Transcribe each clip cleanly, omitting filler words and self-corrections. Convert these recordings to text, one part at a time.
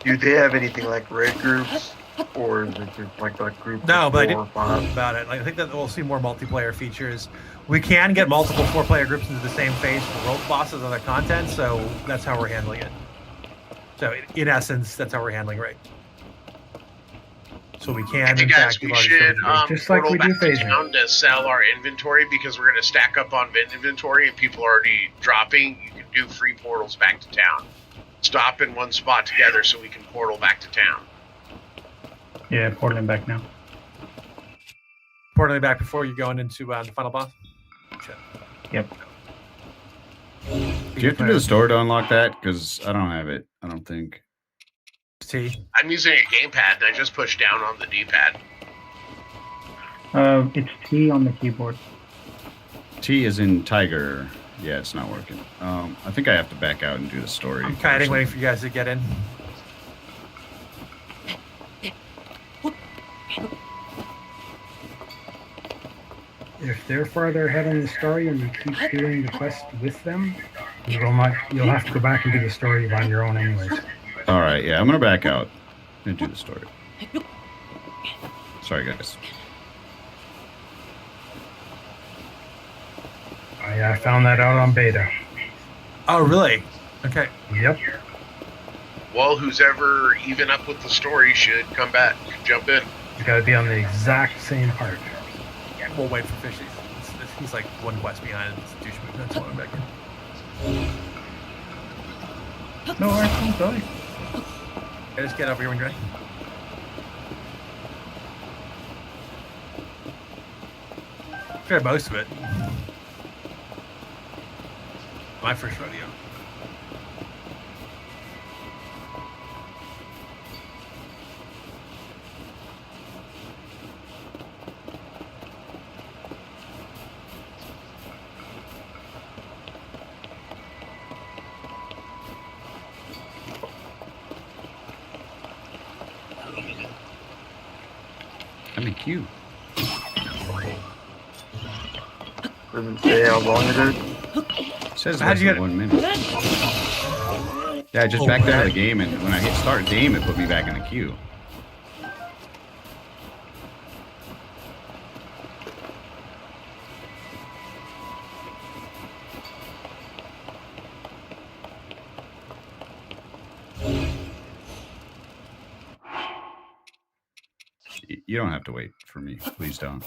Do they have anything like raid groups, or is it just like a group? No, but I of 4 didn't or 5? about it. Like, I think that we'll see more multiplayer features. We can get multiple 4-player groups into the same phase for world bosses and other content, so that's how we're handling it. So in essence, that's how we're handling raid. So we can. I think, guys, we should just like we do back to phasing town to sell our inventory because we're going to stack up on inventory and people are already dropping. You can do free portals back to town. Stop in one spot together so we can portal back to town. Yeah, portaling back now. Portaling back before you're going into the final boss? Shit. Yep. Do you have to do the store to unlock that? Because I don't have it, I don't think. T. I'm using a gamepad and I just pushed down on the D-pad. It's T on the keyboard. T is in tiger. Yeah, it's not working. I think I have to back out and do the story. I'm kiting, waiting for you guys to get in. If they're farther ahead in the story and you keep doing the quest with them, you'll have to go back and do the story on your own anyways. All right, yeah, I'm gonna back out and do the story. Sorry, guys. I found that out on beta. Oh, really? Okay. Yep. Well, who's ever even up with the story should come back, jump in. You gotta be on the exact same part. We'll wait for Fishy. He's like one quest behind. It's a douche move. That's why I'm back in. No, I'm sorry. Yeah, just get over here when you're ready. Fair most of it. My first rodeo. I'm in queue. Doesn't say how long it is. It says How'd less you than get- 1 minute. Yeah, I just backed out of the game, and when I hit start game, it put me back in the queue. You don't have to wait for me. Please don't.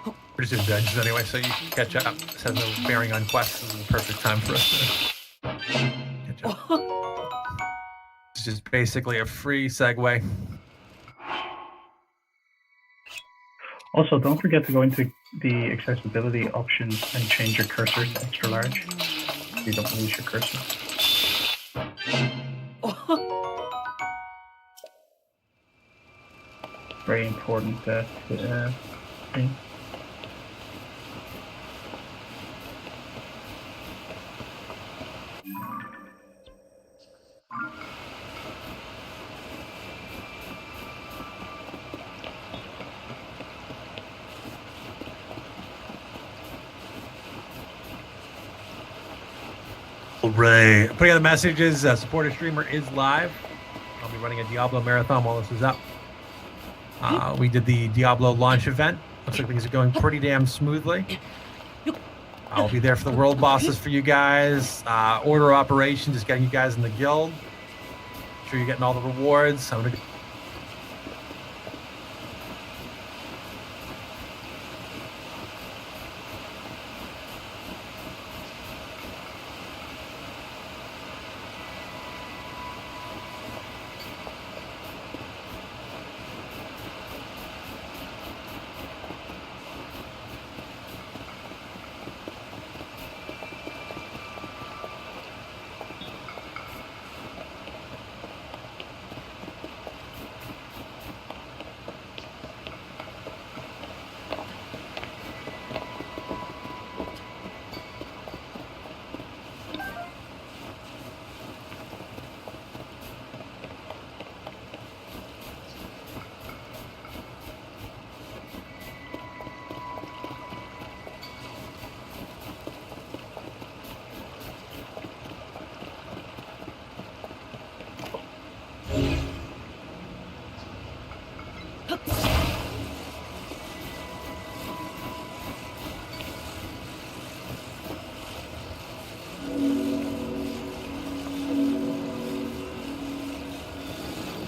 We're just in dungeons anyway, so you can catch up. This has no bearing on quests. This is the perfect time for us to catch up. It's just basically a free segue. Also, don't forget to go into the accessibility options and change your cursor to extra large. So you don't lose your cursor. Very important thing. Hooray. Putting out the messages, supporter streamer is live. I'll be running a Diablo marathon while this is up. We did the Diablo launch event. Looks like things are going pretty damn smoothly. I'll be there for the world bosses for you guys. Order operation, just getting you guys in the guild. Make sure you're getting all the rewards. I'm gonna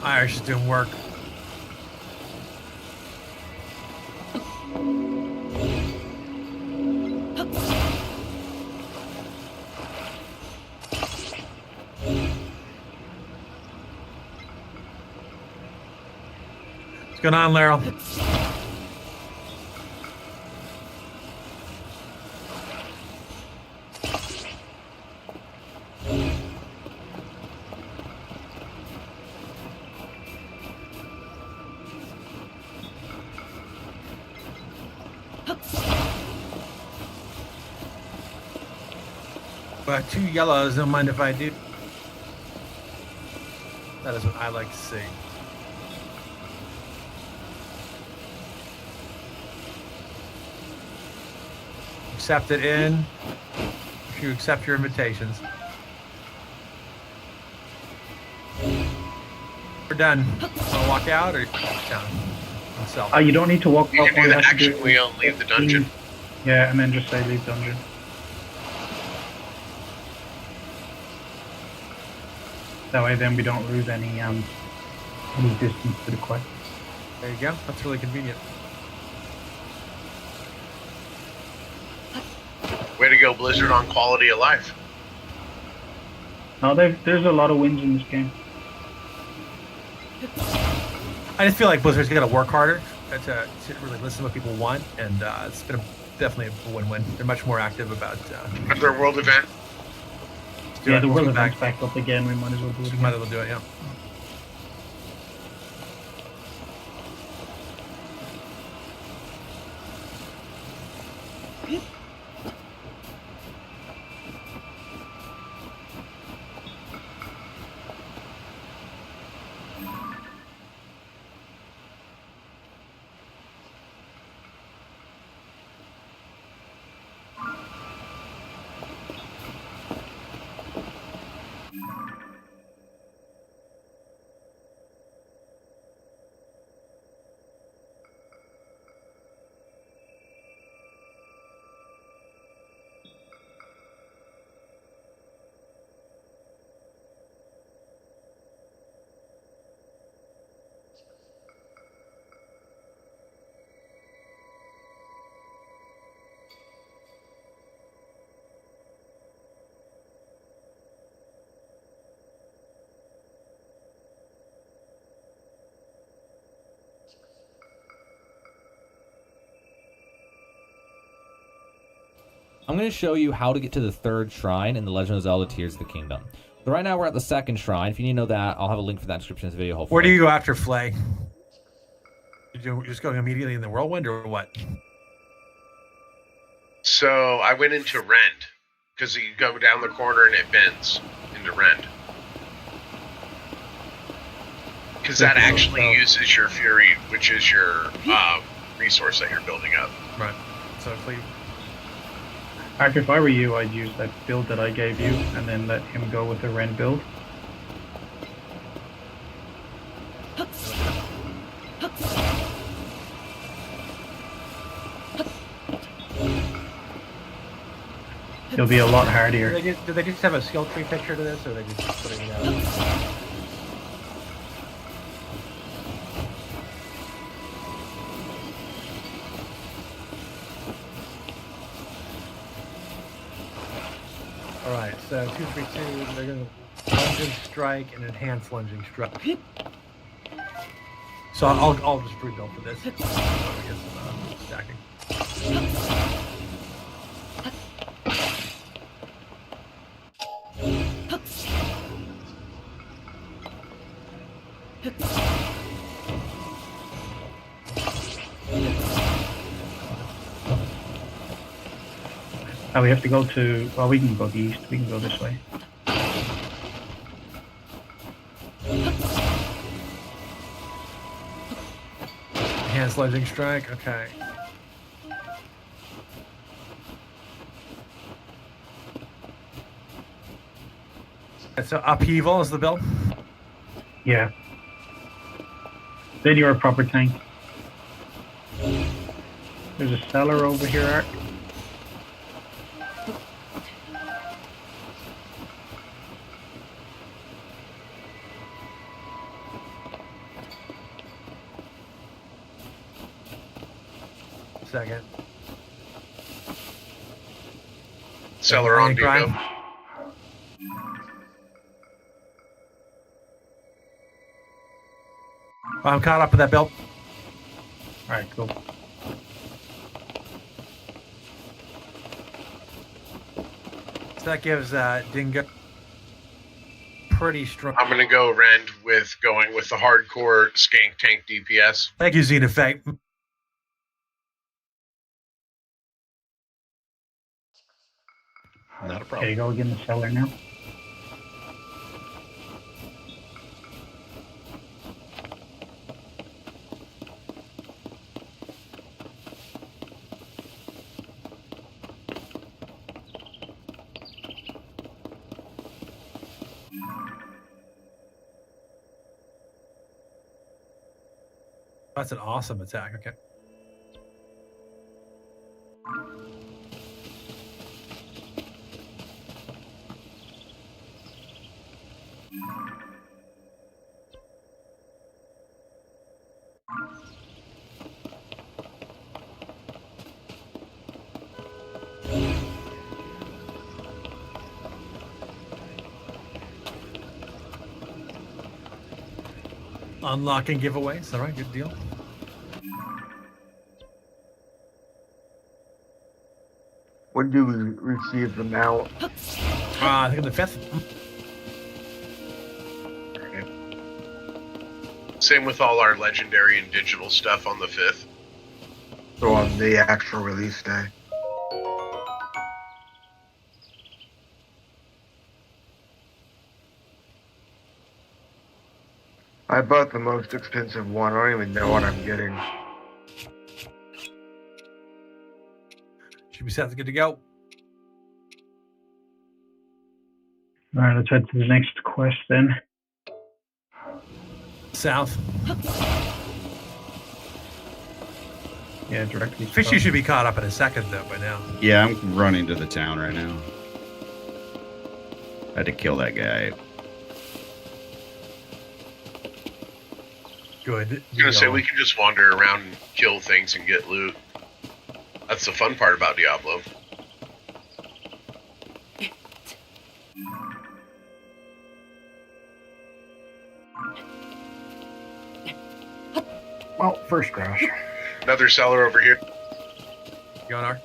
Irish is doing work. What's going on, Laryl? But 2 yellows, don't mind if I do. That is what I like to see. Accept it in. If you accept your invitations. We're done. Wanna walk out or down? Myself. You don't need to walk You up. can do all the you have to action do is wheel and leave the dungeon. Yeah, and then just say leave dungeon. That way then we don't lose any distance to the quest. There you go. That's really convenient. Way to go, Blizzard, on quality of life. No, there's a lot of wins in this game. I just feel like Blizzard's got to work harder to really listen to what people want, and it's been definitely a win-win. They're much more active about. After a world event, Yeah, the world event's back up again. We might as well do it again. Might as well do it, yeah. I'm going to show you how to get to the 3rd shrine in the Legend of Zelda Tears of the Kingdom. So right now we're at the 2nd shrine. If you need to know that, I'll have a link for that in the description of this video, hopefully. Where do you go after Flay? You're just going immediately in the whirlwind or what? so I went into Rend, because you go down the corner and it bends into Rend. Because that actually uses your Fury, which is your resource that you're building up. Right. So if we... Ark, if I were you, I'd use that build that I gave you, and then let him go with the Ren build. It'll be a lot harder. Do they just have a skill tree picture to this, or are they just putting it out? Alright, so 232, they're going to lunging strike and enhance lunging strike. So I'll just rebuild for this. Get some stacking. Now we have to go to... Well, we can go to the east. We can go this way. Enhanced lunging strike, okay. So upheaval is the build? Yeah. Then you're a proper tank. There's a cellar over here, Ark. Cellar on Rallying cry. bingo. I'm caught up with that build. All right, cool. So that gives Dingo pretty strong. I'm gonna go Rend with going with the hardcore skank tank DPS. Thank you, Xenofate. Not a Okay, problem. go again the cellar now. That's an awesome attack. Okay. Unlocking giveaways. All right, good deal. When do we receive them out? I think on the 5th. Same with all our legendary and digital stuff on the 5th. So on the actual release day. I bought the most expensive one. I don't even know what I'm getting. Should be set. Good to go. All right, let's head to the next quest then. South. Yeah, directly. Fishy should be caught up in a second, though, by now. Yeah, I'm running to the town right now. I had to kill that guy. Good. I was gonna say we can just wander around and kill things and get loot. That's the fun part about Diablo. Well, first crash. Another cellar over here. Yonar.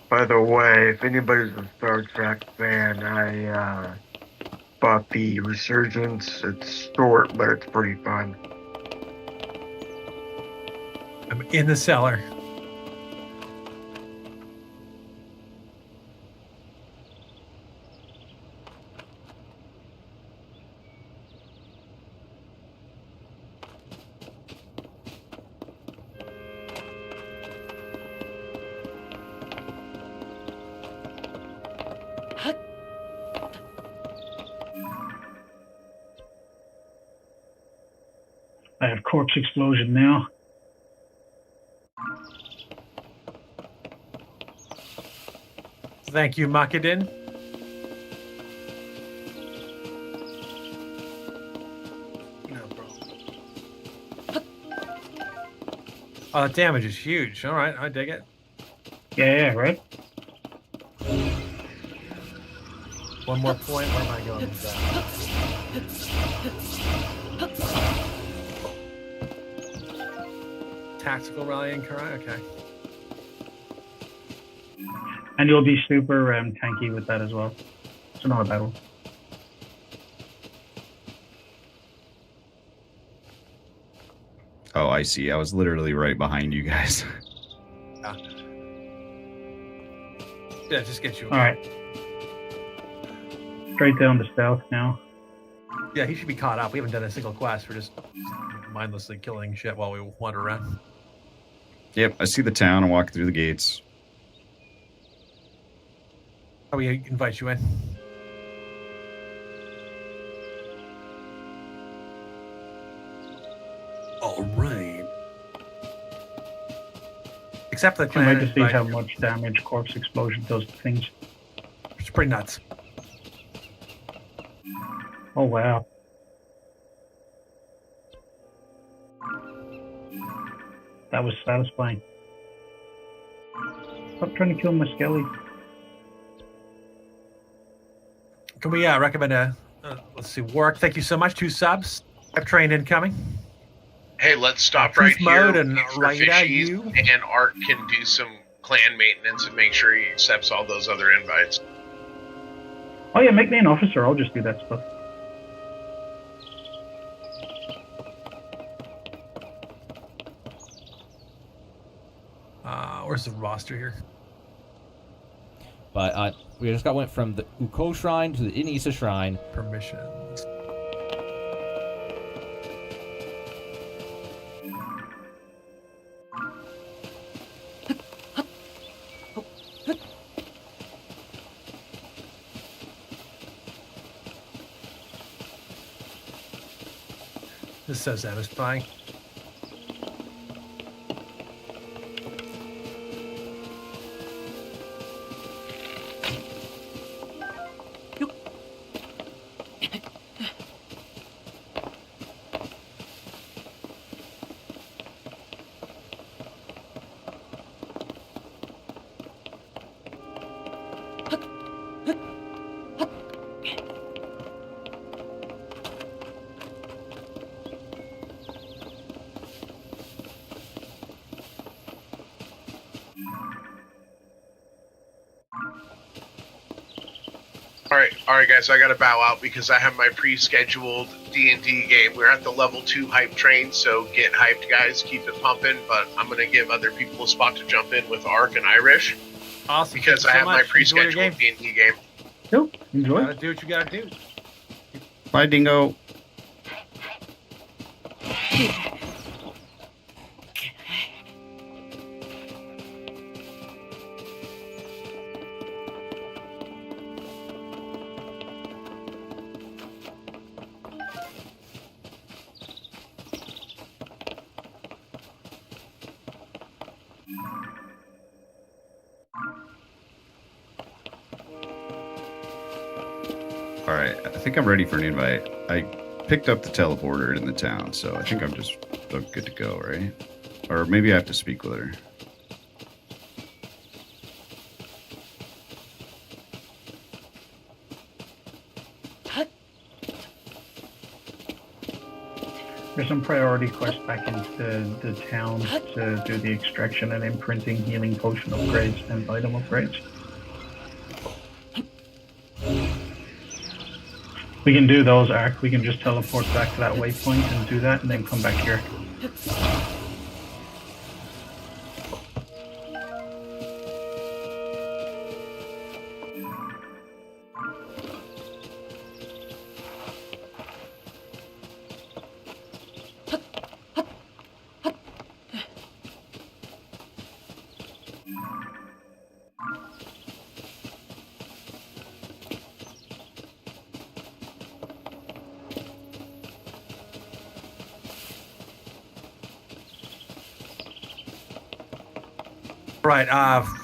By the way, if anybody's a Star Trek fan, I bought the Resurgence. It's short, but it's pretty fun. I'm in the cellar. I have corpse explosion now. Thank you, Makadin. No problem. Oh, that damage is huge. All right, I dig it. Yeah, right? One more point. Where am I going with that? Tactical rallying cry. Okay. And you'll be super tanky with that as well. It's not a battle. Oh, I see. I was literally right behind you guys. Yeah, just get you. All right. Straight down to south now. Yeah, he should be caught up. We haven't done a single quest. We're just mindlessly killing shit while we wander around. Yep, I see the town. I walk through the gates. How we invite you in? All right. Except the Can't wait clan to see invite how you. much damage corpse explosion does to things. It's pretty nuts. Oh wow. That was satisfying. Stop trying to kill my skelly. Can we recommend let's see, Warwick, thank you so much. 2 subs. I've trained incoming. Hey, let's stop Truth right here. mode and wait for Rita, fishies, you. and Art can do some clan maintenance and make sure he accepts all those other invites. Oh yeah, make me an officer. I'll just do that stuff. Where's the roster here? But we just went from the Uko Shrine to the Inisa Shrine. Permissions. This is so satisfying. All right, guys. I gotta bow out because I have my pre-scheduled D&D game. We're at the level 2 hype train, so get hyped, guys. Keep it pumping. But I'm gonna give other people a spot to jump in with Ark and Irish Awesome. because Thank I you so have my much. Enjoy your pre-scheduled game. D&D game. Cool. Enjoy. Gotta do what you gotta do. Bye, Dingo. All right, I think I'm ready for an invite. I picked up the teleporter in the town, so I think I'm just good to go, right? Or maybe I have to speak with her. There's some priority quests back into the town to do the extraction and imprinting, healing potion upgrades, and item upgrades. We can do those, Ark. We can just teleport back to that waypoint and do that, and then come back here. Right.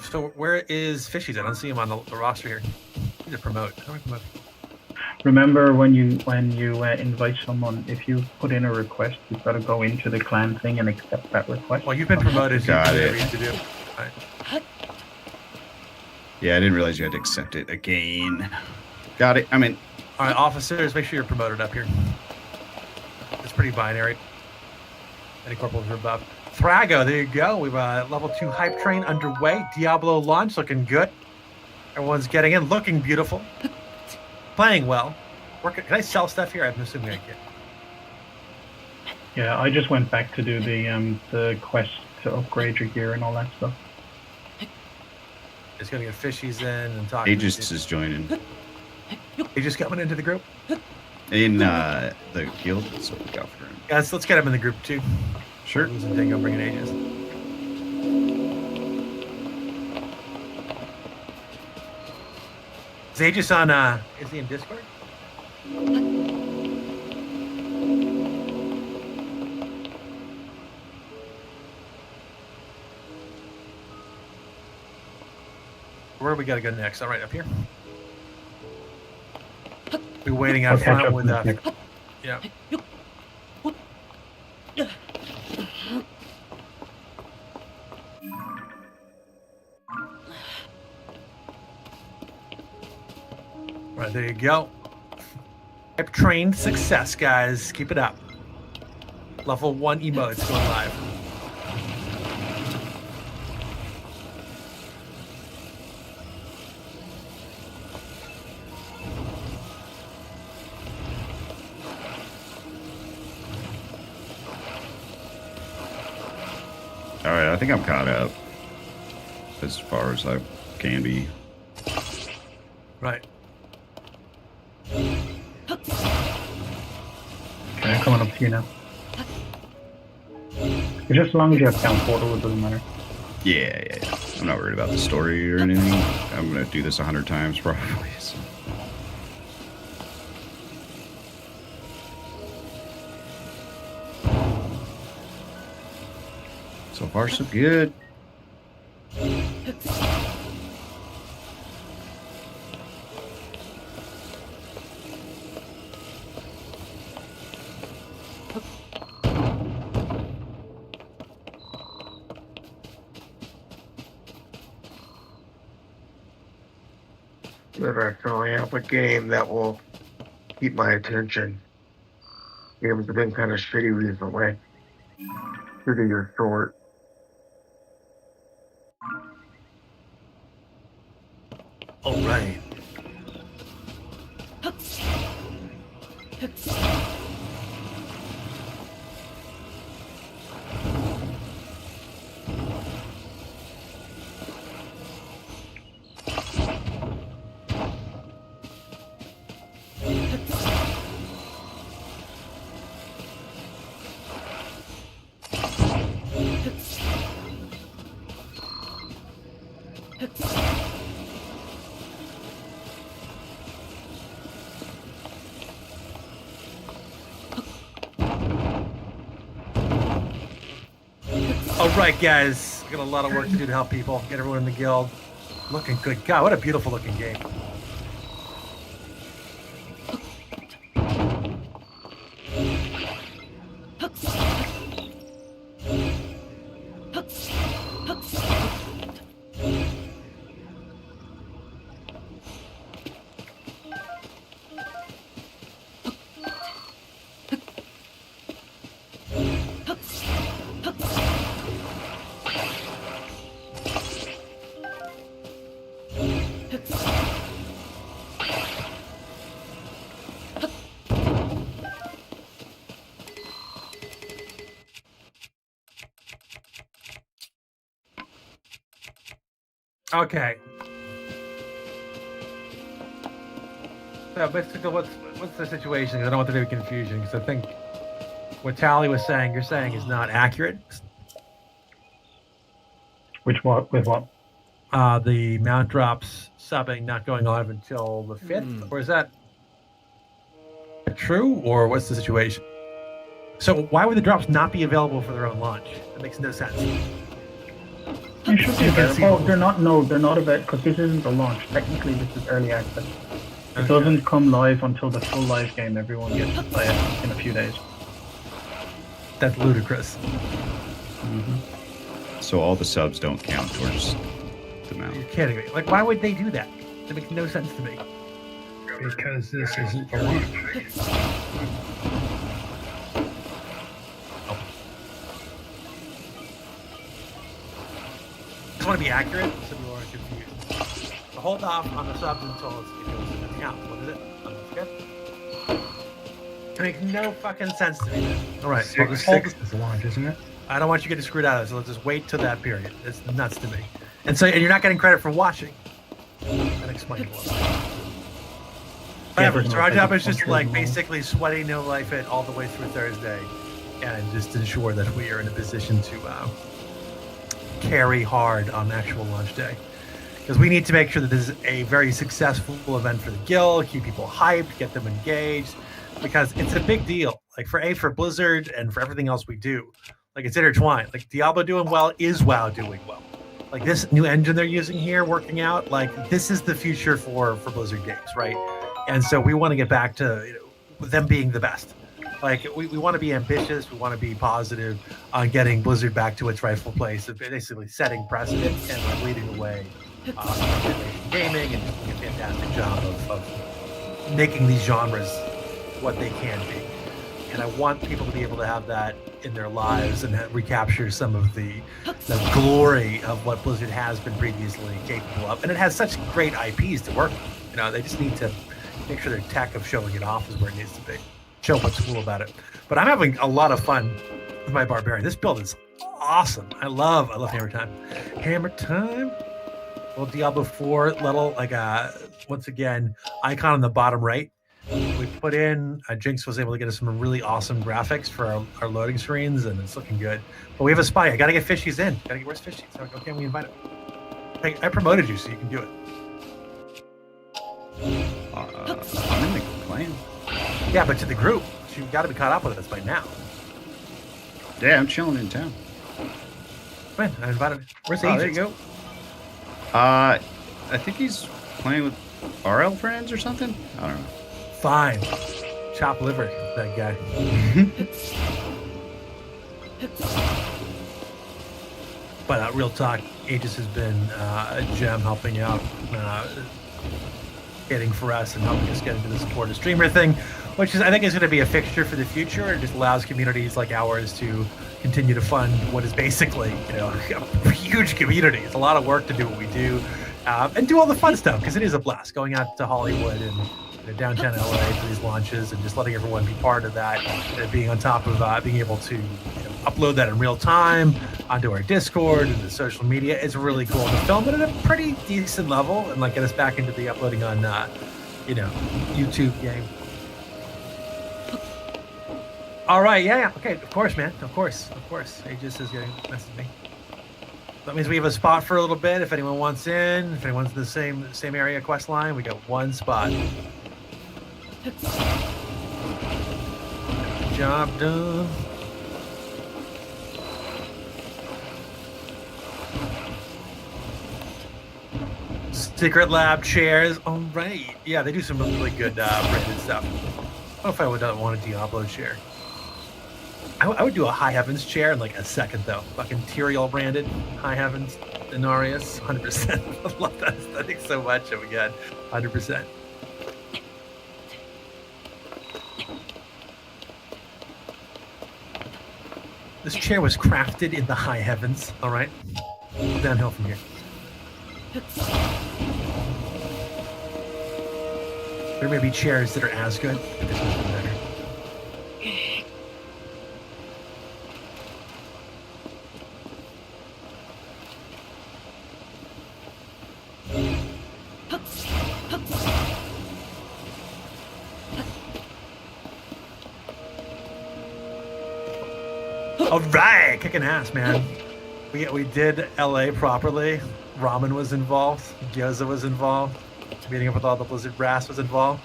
So where is Fishies? I don't see him on the roster here. Need to promote. How do I promote? Remember when you invite someone, if you put in a request, you've got to go into the clan thing and accept that request. Well, you've been promoted. So Got you it. do whatever you have to do. Right. Yeah, I didn't realize you had to accept it again. Got it. I'm in. All right, officers, make sure you're promoted up here. It's pretty binary. Any corporals are above. Thrago, there you go. We've level 2 hype train underway. Diablo launch looking good. Everyone's getting in, looking beautiful. Playing well. Can I sell stuff here? I'm assuming I can. Yeah, I just went back to do the quest to upgrade your gear and all that stuff. Just gonna get Fishies in and talk. Aegis is joining. Aegis coming into the group. In the guild, so look out for him. Yes, let's get him in the group too. Sure. Losing Dingo, bringing Aegis. Is Aegis on? Is he in Discord? Where do we gotta go next? All right, up here. We're waiting out I'll catch front up with in a sec. yeah. right, there you go. Hype train success, guys. Keep it up. Level 1 emotes going live. All right, I think I'm caught up as far as I can be. Right. Okay, I'm coming up to you now. Just as long as you have down portal, it doesn't matter. Yeah. I'm not worried about the story or anything. I'm gonna do this 100 times probably. So. So far, so good. But I finally have a game that will keep my attention. Games have been kind of shitty recently. Shitty or short. All right. All right, guys. I got a lot of work to do to help people. Get everyone in the guild. Looking good. God, what a beautiful looking game. Okay. So basically, what's the situation? 'Cause I don't want there to be confusion. Because I think what Tally was saying, you're saying is not accurate. Which what? With what? The mount drops subbing not going live until the 5th, or is that true, or what's the situation? So why would the drops not be available for their own launch? That makes no sense. They should be available. Oh, they're not. No, they're not available because this isn't the launch. Technically, this is early access. It Okay. doesn't come live until the full live game. Everyone gets to play it in a few days. That's ludicrous. So all the subs don't count towards the You're mount. kidding me. Like, why would they do that? That makes no sense to me. Because this isn't the launch. I just want to be accurate so people aren't confused. So hold off on the subs until it goes to the account. What is it? Good. It makes no fucking sense to me. Then. All right. Well, Six hold- is the launch, isn't it? I don't want you getting screwed out of this, so let's just wait till that period. It's nuts to me. And you're not getting credit for watching. Unexplainable. Whatever. So our job is just like basically sweating no life it all the way through Thursday, and just ensure that we are in a position to carry hard on actual launch day. Because we need to make sure that this is a very successful event for the guild, keep people hyped, get them engaged, because it's a big deal. Like for Blizzard and for everything else we do, like it's intertwined. Like Diablo doing well is WoW doing well. Like this new engine they're using here, working out, like this is the future for Blizzard games, right? And so we want to get back to them being the best. Like we want to be ambitious, we want to be positive on getting Blizzard back to its rightful place of basically setting precedent and like leading the way in gaming and doing a fantastic job of making these genres what they can be. And I want people to be able to have that in their lives and recapture some of the glory of what Blizzard has been previously capable of. And it has such great IPs to work with. You know, they just need to make sure their tech of showing it off is where it needs to be. Show what's cool about it. But I'm having a lot of fun with my Barbarian. This build is awesome. I love Hammer Time. Hammer Time. Well, Diablo 4 little, like once again, icon on the bottom right. We put in, Jinx was able to get us some really awesome graphics for our loading screens, and it's looking good. But we have a spy. I got to get Fishies in. Where's Fishies? How can we invite him? I promoted you so you can do it. I'm in the clan. Yeah, but to the group. So you've got to be caught up with us by now. Yeah, I'm chilling in town. Come in. I invited. Where's Oh, there Agent? you go. I think he's playing with RL friends or something. I don't know. Fine. Chop liver, that guy. But real talk, Aegis has been a gem helping out, getting for us and helping us get into the supporter streamer thing, which is I think is going to be a fixture for the future. It just allows communities like ours to continue to fund what is basically, a huge community. It's a lot of work to do what we do, and do all the fun stuff because it is a blast going out to Hollywood and downtown LA for these launches and just letting everyone be part of that, and being on top of being able to upload that in real time onto our Discord and the social media. It's really cool to film it at a pretty decent level and get us back into the uploading on YouTube game. All right, yeah, okay, of course, man, of course. Aegis is going to message me. That means we have a spot for a little bit. If anyone wants in, if anyone's in the same area quest line, we got one spot. Job done. Secret lab chairs. All right. Yeah, they do some really good branded stuff. I don't know if I would want a Diablo chair. I would do a High Heavens chair in a second, though. Fucking Tyrael branded High Heavens, Denarius, 100%. I love that aesthetic so much. Oh my god, 100%. This chair was crafted in the High Heavens. All right, downhill from here. There may be chairs that are as good, but this one's better. All right, kicking ass, man. We did LA properly. Ramen was involved. Gyoza was involved. Meeting up with all the Blizzard brass was involved.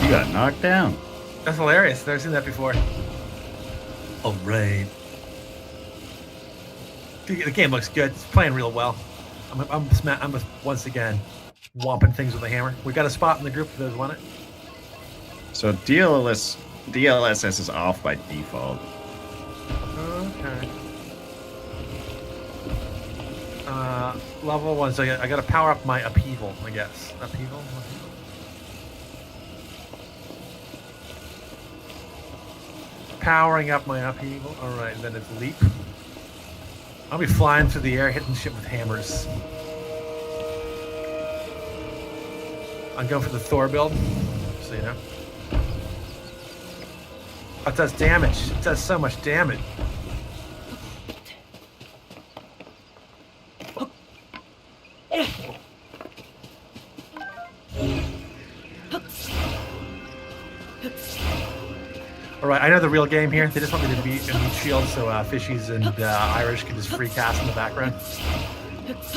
You got knocked down. That's hilarious. Never seen that before. All right. The game looks good. It's playing real well. I'm once again whomping things with a hammer. We got a spot in the group for those who want it. So DLSS is off by default. Okay. Level 1. So I got to power up my upheaval, I guess. Upheaval. Powering up my upheaval. All right, then it's leap. I'll be flying through the air, hitting shit with hammers. I'm going for the Thor build, so you know. It does damage. It does so much damage. All right, I know the real game here. They just want me to beat shield so Fishies and Irish can just free cast in the background. Be as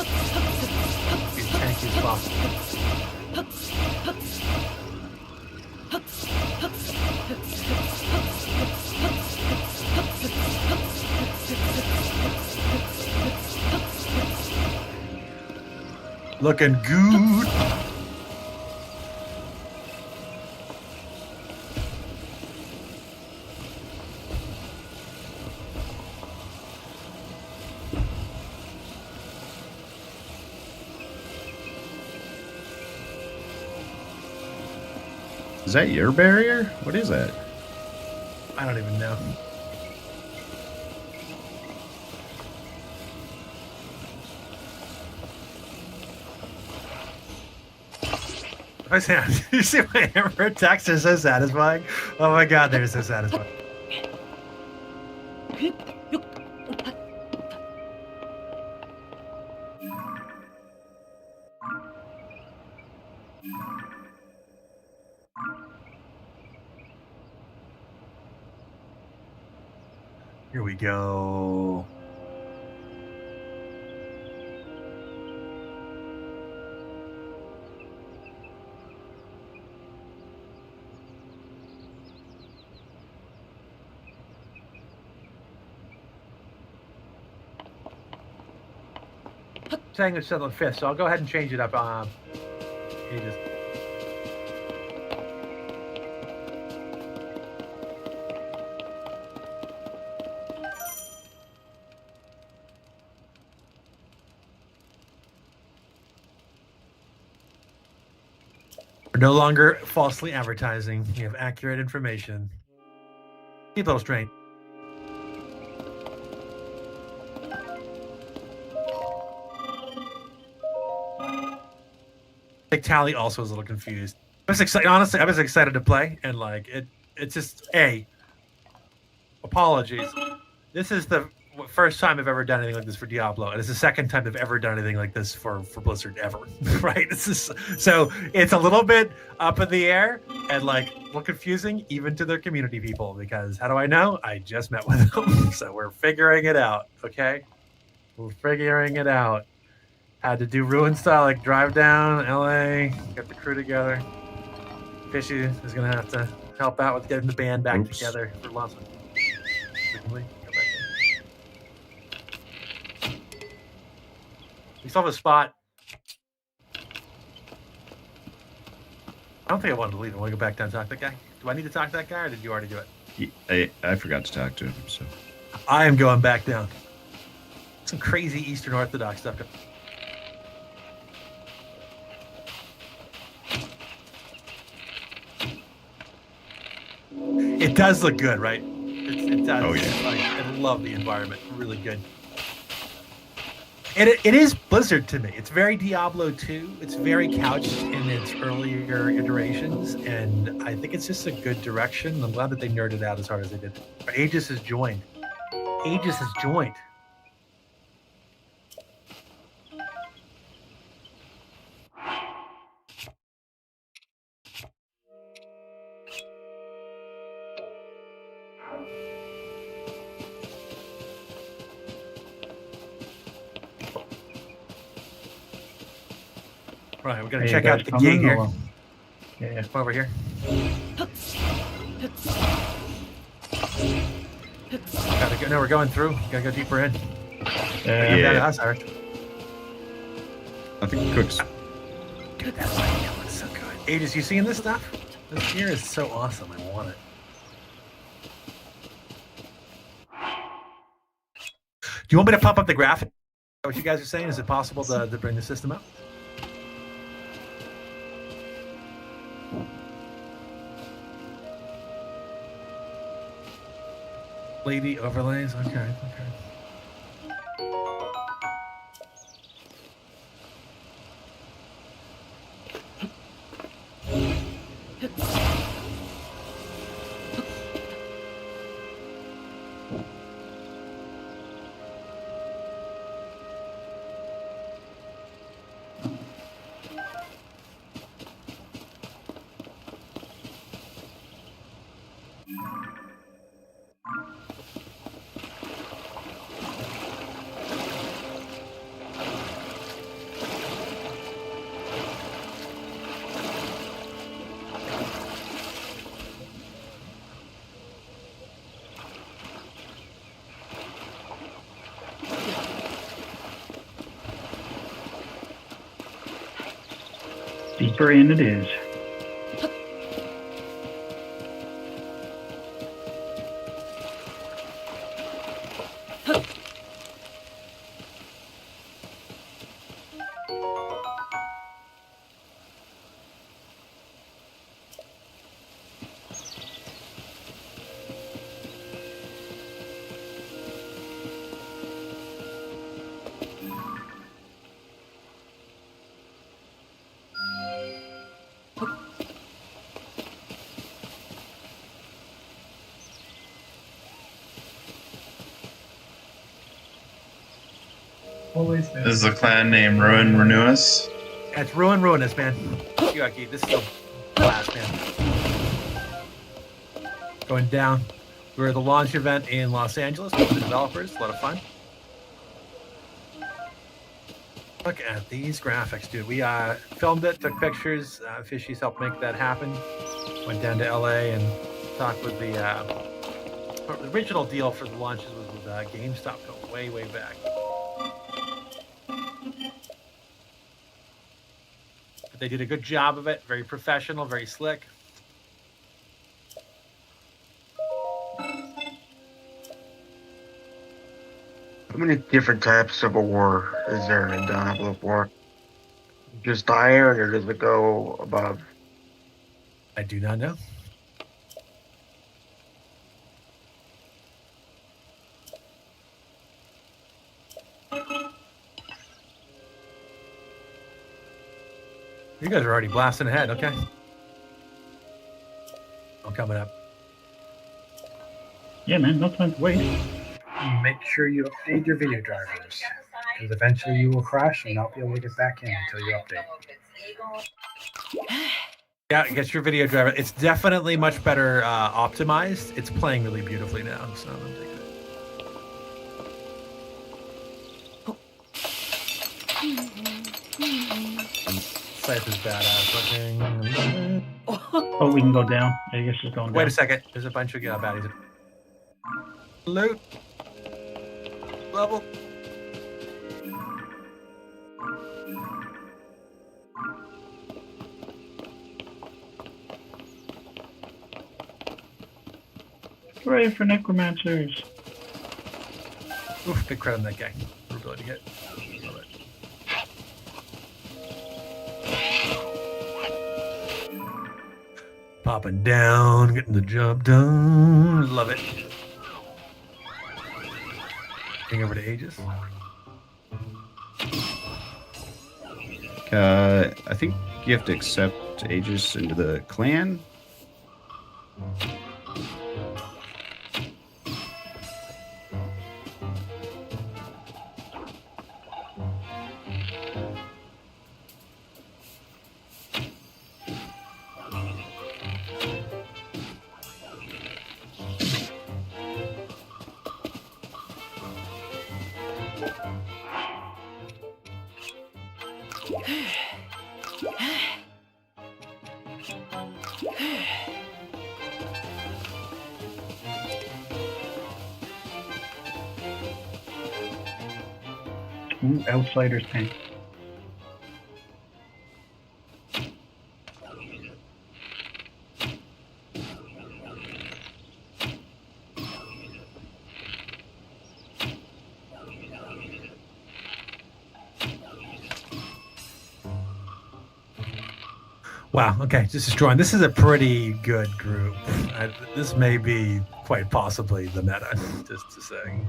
tanky as possible. Looking good. Is that your barrier? What is that? I don't even know. I say, you see my Amber attacks are so satisfying. Oh my god, they're so satisfying. Here we go. Saying it's still the 5th, so I'll go ahead and change it up. Ages. We're no longer falsely advertising. We have accurate information. Keep a little straight. I think Tally also was a little confused. I was excited. Honestly, I was excited to play, and like it's just apologies. This is the first time I've ever done anything like this for Diablo, and it's the second time I've ever done anything like this for Blizzard ever. Right? This is so it's a little bit up in the air and like a little confusing even to their community people, because how do I know? I just met with them, so we're figuring it out. Okay, we're figuring it out. Had to do ruin style, like drive down LA, get the crew together. Fishy is gonna have to help out with getting the band back together for lots of. We still have a spot. I don't think I wanted to leave. I want to go back down and talk to that guy. Do I need to talk to that guy, or did you already do it? I forgot to talk to him, so. I am going back down. Some crazy Eastern Orthodox stuff. It does look good, right? It does. Oh, yeah. Like, I love the environment. Really good. And it is Blizzard to me. It's very Diablo 2. It's very couched in its earlier iterations, and I think it's just a good direction. I'm glad that they nerded out as hard as they did. Aegis has joined. Aegis has joined. Right, we're gonna check out the gig here. Yeah. Come over here. Gotta go. No, we're going through. Gotta go deeper in. Yeah. That's hard. I think Cook's. Dude, that light looks so good. Aegis, you seeing this stuff? This gear is so awesome. I want it. Do you want me to pop up the graphic? Is that what you guys are saying? Is it possible to bring the system up? Lady overlays. Okay. Deeper in it is. This is a clan named Ruin Renuus. Yeah, it's ruinous, man. Yucky, this is a blast, man. Going down. We're at the launch event in Los Angeles with the developers. A lot of fun. Look at these graphics, dude. We filmed it, took pictures. Fishies helped make that happen. Went down to LA and talked with the original deal for the launches was with GameStop going way, way back. But they did a good job of it. Very professional, very slick. How many different types of ore is there in Diablo 4? Just iron, or does it go above? I do not know. You guys are already blasting ahead, okay? I'm coming up. Yeah, man, no time to wait. Make sure you update your video drivers, because eventually you will crash and not be able to get back in until you update. Yeah, get your video driver. It's definitely much better optimized. It's playing really beautifully now, so I'm digging it. Scythe is badass looking. Oh, we can go down. I guess it's going down. Wait a second. There's a bunch of baddies. Loot. Level. Hooray for necromancers. Oof, big credit on that guy. We're ability to hit. Love it. Popping down, getting the job done. Love it. Getting over to Aegis. I think you have to accept Aegis into the clan. Ooh, Outsiders tank. Wow. Okay. This is drawing. This is a pretty good group. This may be quite possibly the meta. Just to say.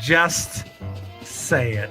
Just say it.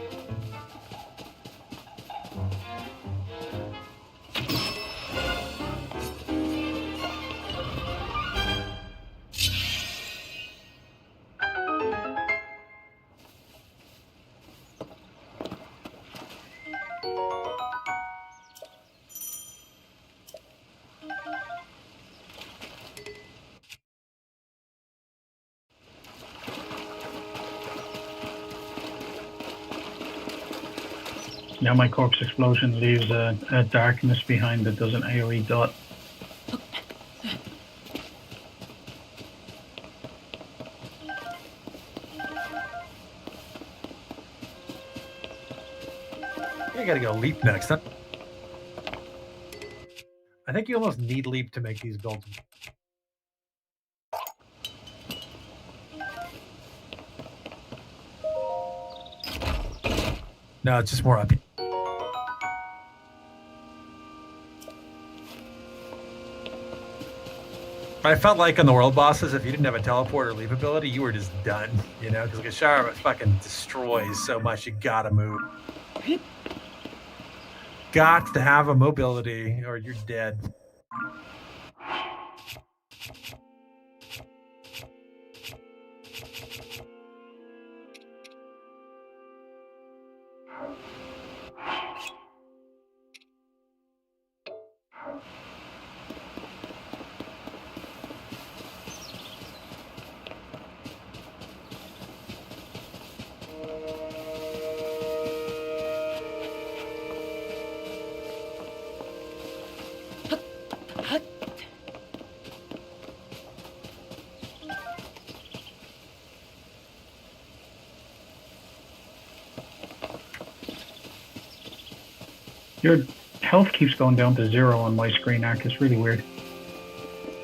Now my corpse explosion leaves a darkness behind that does an AoE dot. I gotta go leap next. Huh? I think you almost need leap to make these builds. No, it's just more up. I felt like on the world bosses, if you didn't have a teleport or leap ability, you were just done. You know, because Gashara fucking destroys so much. You gotta move. Got to have a mobility, or you're dead. Your health keeps going down to 0 on my screen, Ark. It's really weird.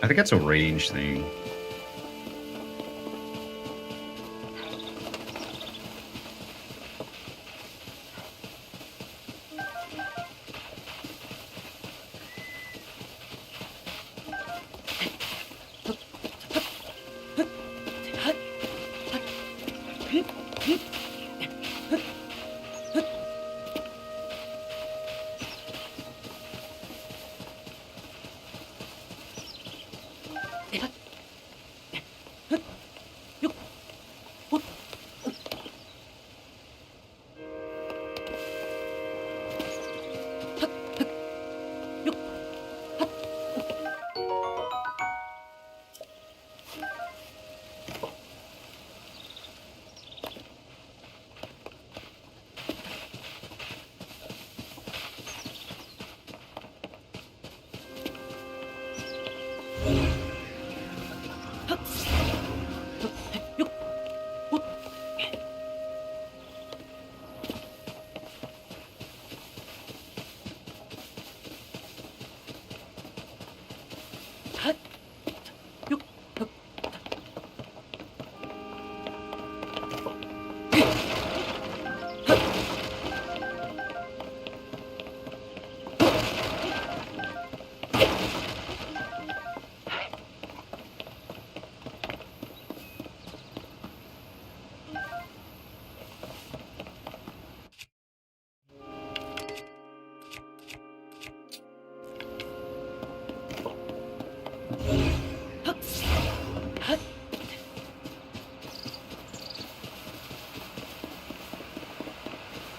I think that's a range thing.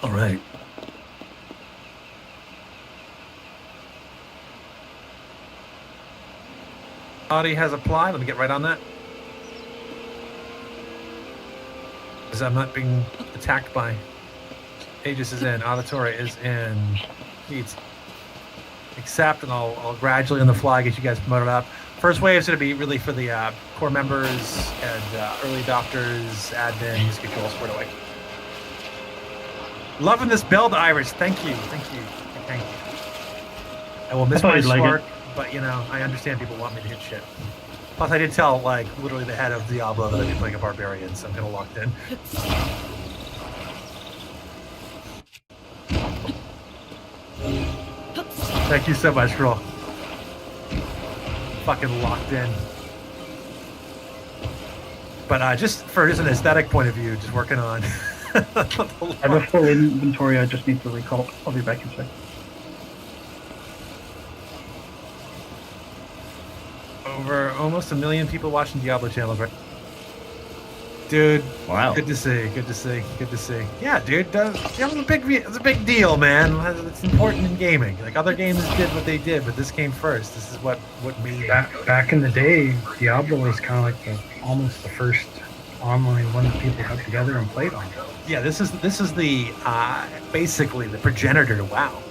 All right. Audi has applied. Let me get right on that. Because I'm not being attacked by. Aegis is in. Auditory is in. Needs accept, and I'll gradually on the fly get you guys promoted up. First wave is going to be really for the core members and early adopters, admins, get you all squared away. Loving this build, Iris. Thank you. Thank you. I will miss my spark, but you know, I understand people want me to hit shit. Plus, I did tell, like, literally the head of Diablo that I'd be playing a barbarian, so I'm kind of locked in. Thank you so much, girl. Fucking locked in. But just for an aesthetic point of view, just working on. I have a full inventory. I just need to recall. I'll be back in a sec. Over almost 1 million people watching Diablo channels, right? Dude, wow. Good to see. Yeah, dude, it's a big deal, man. It's important in gaming. Like, other games did what they did, but this came first. This is what made back in the day, Diablo was kind of like almost the first online one that people got together and played on. Yeah, this is the basically the progenitor to WoW.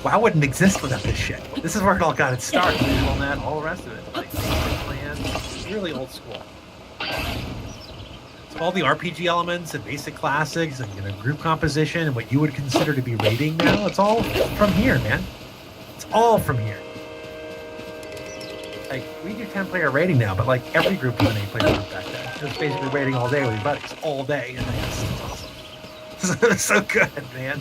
WoW wouldn't exist without this shit. This is where it all got its start. All that, all the rest of it. Like, plans, really old school. all the RPG elements and basic classics and group composition and what you would consider to be raiding now, it's all from here, man. It's all from here. Like, we do 10-player raiding now, but like every group was an 8-player group back then. It was basically raiding all day with your buddies, all day. And it's awesome. It's so good, man.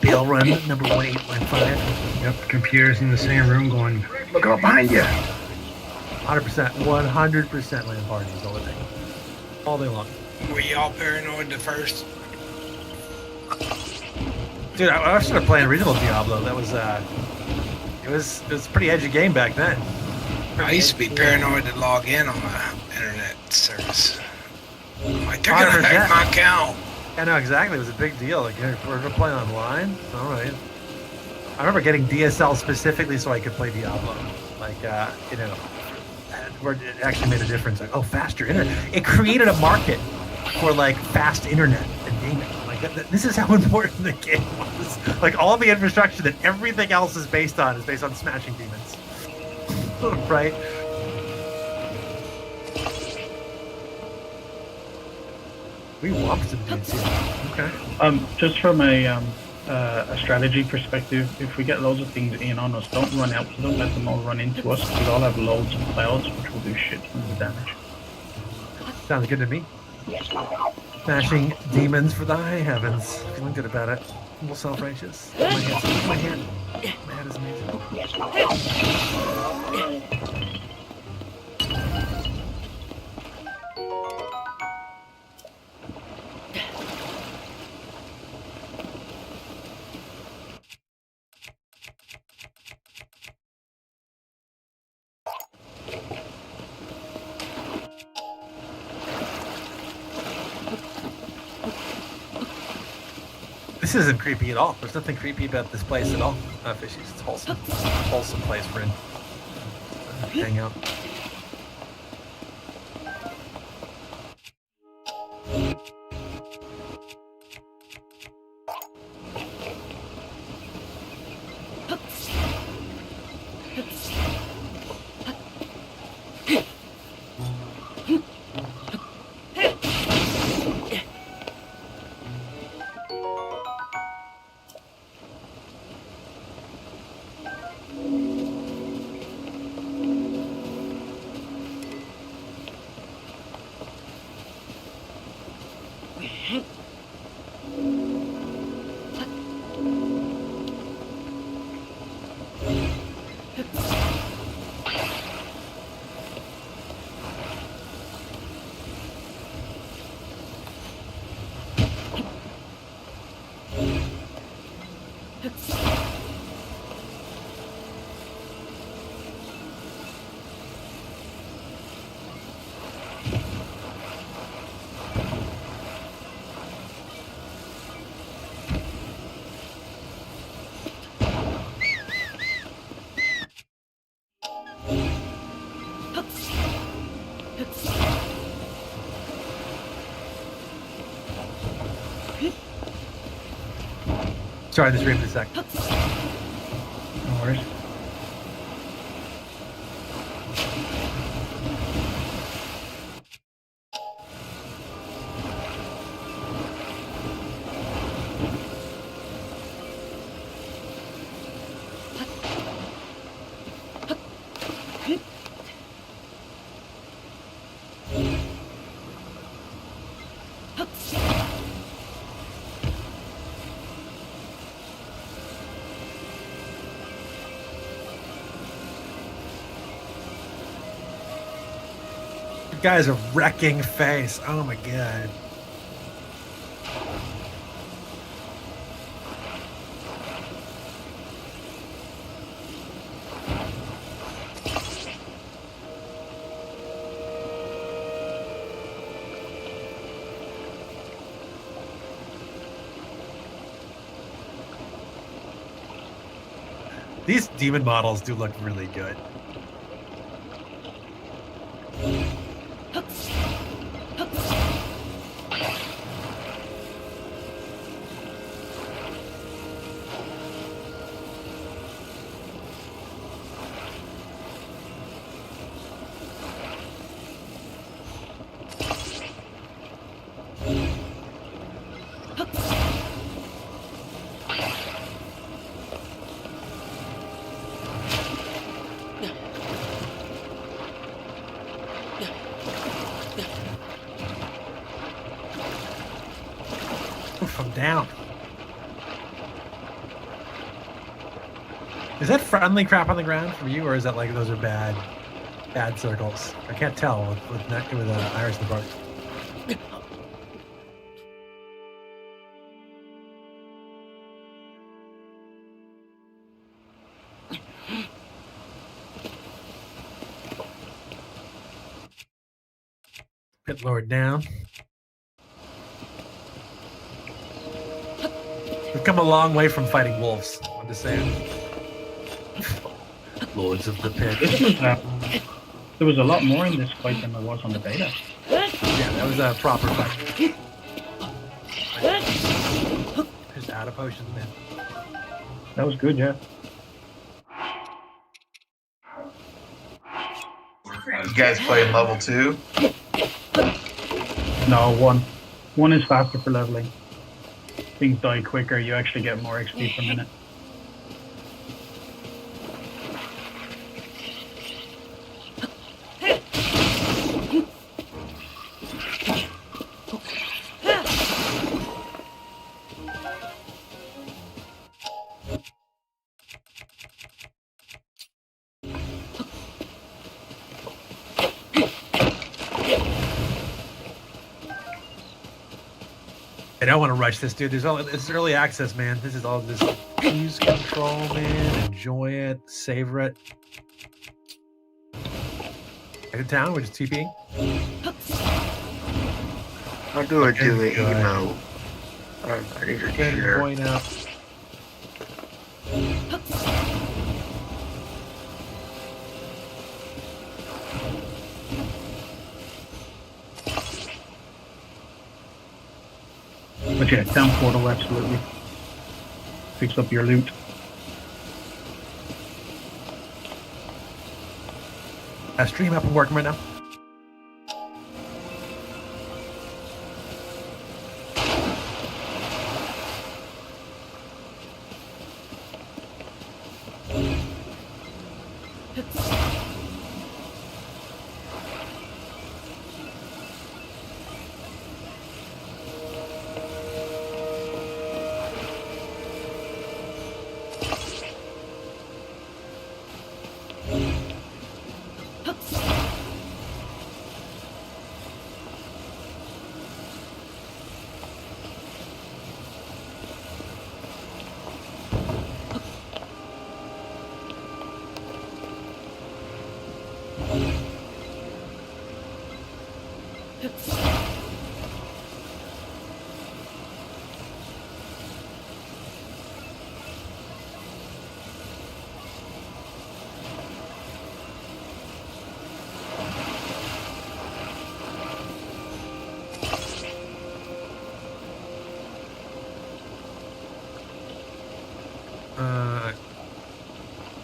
Bail run number 1815. Yep, the computer's in the same room going, look up behind you. 100% land parties all day. All day long. Were y'all paranoid the first? Dude, I started playing original Diablo. That was it was a pretty edgy game back then. I used to be paranoid to log in on my internet service. I'm like, they're gonna hack my account. Yeah, no, exactly. It was a big deal. Like, we're gonna play online. All right. I remember getting DSL specifically so I could play Diablo. Like, where it actually made a difference. Like, oh, faster internet. It created a market for like fast internet and gaming. Like, this is how important the game was. Like, all the infrastructure that everything else is based on smashing demons. Right? We whopped some dudes here. Okay. Just from a strategy perspective, if we get loads of things in on us, don't run out. Don't let them all run into us. We all have loads of clouds, which will do shit tons of damage. Sounds good to me. Smashing demons for the high heavens. Feeling good about it. A little self-righteous. My hand. My hand is amazing. This isn't creepy at all. There's nothing creepy about this place at all. Fishies. It's wholesome. It's a wholesome place for hang out. Sorry, this raved a sec. No worries. The guy's a wrecking face. Oh my god. These demon models do look really good. Oof, I'm down. Is that friendly crap on the ground for you, or is that like those are bad circles? I can't tell with Iris in the park. Bit lowered down. We've come a long way from fighting wolves. I'm just saying. Lords of the pit. There was a lot more in this fight than there was on the beta. Yeah, that was a proper fight. Just out of potions, man. That was good, yeah. You guys playing level 2? No, 1. 1 is faster for leveling. Things die quicker, you actually get more XP per minute. I don't want to rush this, dude. This is early access, man. This is all this cruise control, man. Enjoy it, savor it. Head to town. We're just TPing. I'll do it to the emo. I need to Good share. point out. But yeah, down portal absolutely picks up your loot. Stream up and working right now.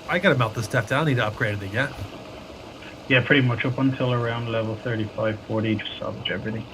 I gotta melt this stuff down. I need to upgrade it again. Yeah, pretty much up until around level 35, 40, just salvage everything.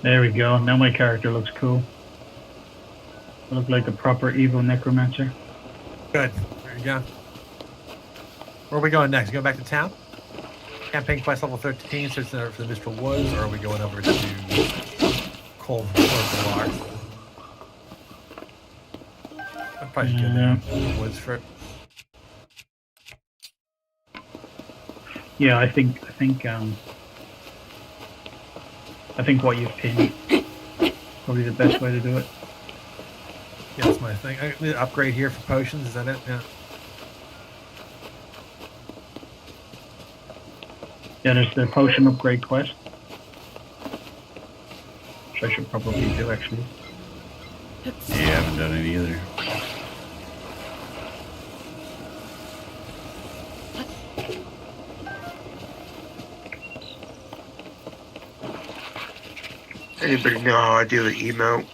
There we go. Now my character looks cool. I look like a proper evil necromancer. Good. There you go. Where are we going next? Going back to town? Campaign quest level 13, search for the Mistral Woods, or are we going over to Cold Bar? I'd probably do the woods for. Yeah, I think what you've pinned probably the best way to do it. Yeah, that's my thing. I need to upgrade here for potions. Is that it? Yeah. Yeah, there's the potion upgrade quest, which I should probably do actually. Yeah, I haven't done it either. Anybody know how I do the emote?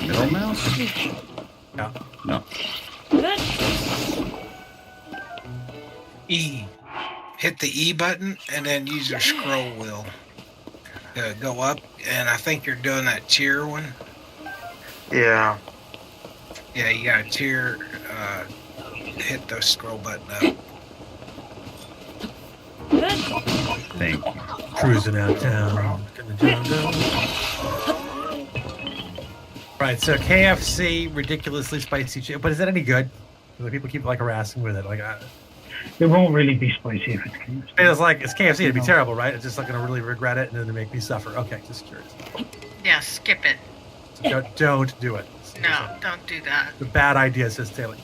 Middle mouse? Yeah. No. E. Hit the E button and then use your scroll wheel to go up. And I think you're doing that cheer one. Yeah. Yeah, you got to cheer. Hit the scroll button up. Thank you. Cruising out town. Right, so KFC, ridiculously spicy chicken. But is that any good? Like, people keep like harassing with it. Like, It won't really be spicy if it's KFC. it's like it's KFC. It'd be terrible, right? It's just like gonna really regret it, and then they make me suffer. Okay, just curious. Yeah, skip it. So don't do it. No, don't do that. The bad idea, says Taylor.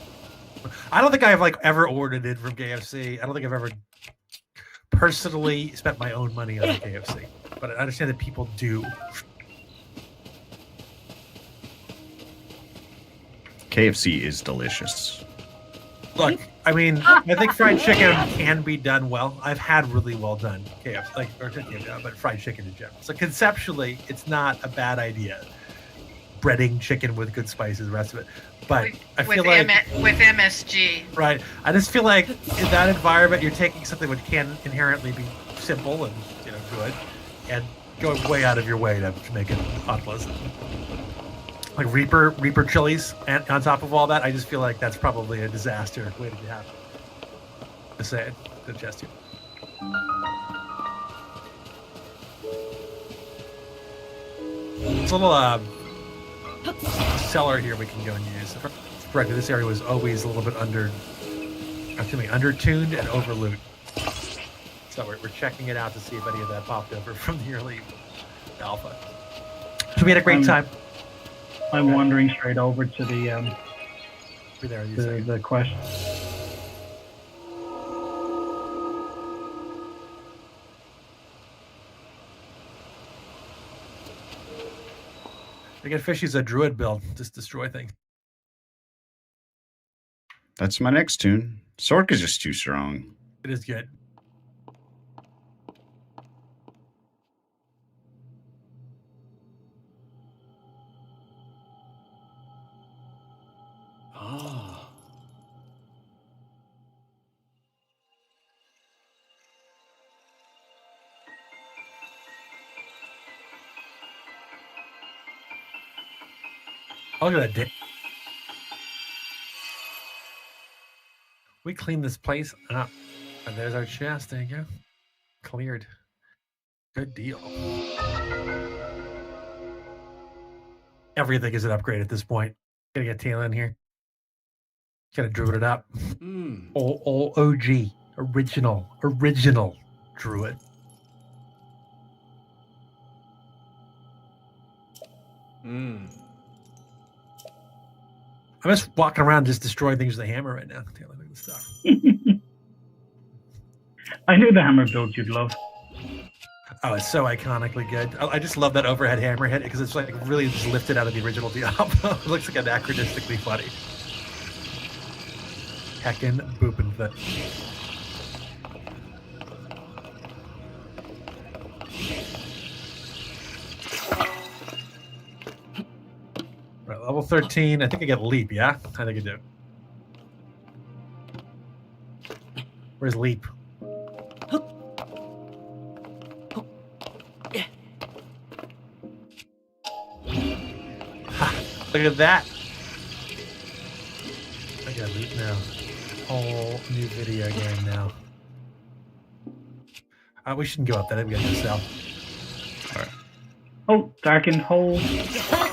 I don't think I've like ever ordered it from KFC. I don't think I've ever personally spent my own money on KFC, but I understand that people do. KFC is delicious. Look, I mean, I think fried chicken can be done well. I've had really well done KFC, but fried chicken in general. So conceptually, it's not a bad idea. Breading chicken with good spices, the rest of it. But I feel like with MSG. Right. I just feel like in that environment, you're taking something which can inherently be simple and good, and going way out of your way to make it unpleasant. Like Reaper chilies, and on top of all that, I just feel like that's probably a disaster waiting to happen. Just saying, suggest you. It's a little cellar here we can go and use. Correct. This area was always a little bit undertuned and overloot. So we're checking it out to see if any of that popped over from the early alpha. So we had a great time. I'm wandering straight over to the the quest. I get Fishy's a druid build, just destroy things. That's my next tune. Sork is just too strong. It is good. Ah. Oh, look at that. We clean this place up. And there's our chest. There you go. Cleared. Good deal. Everything is an upgrade at this point. Gotta get Taylor in here. Gotta druid it up. All OG. Original druid. I'm just walking around just destroying things with a hammer right now. Taylor, look at this stuff. I knew the hammer build you'd love. Oh, it's so iconically good. I just love that overhead hammer hit because it's like really just lifted out of the original Diablo. It looks like anachronistically funny. Heckin' boopin' thing. Right, level 13. I think I get leap, yeah? I think I do. Where's leap? Ha. Look at that. I got loot now. Whole new video game now. We shouldn't go up that. We got to sell. All right. Oh, darkened hole.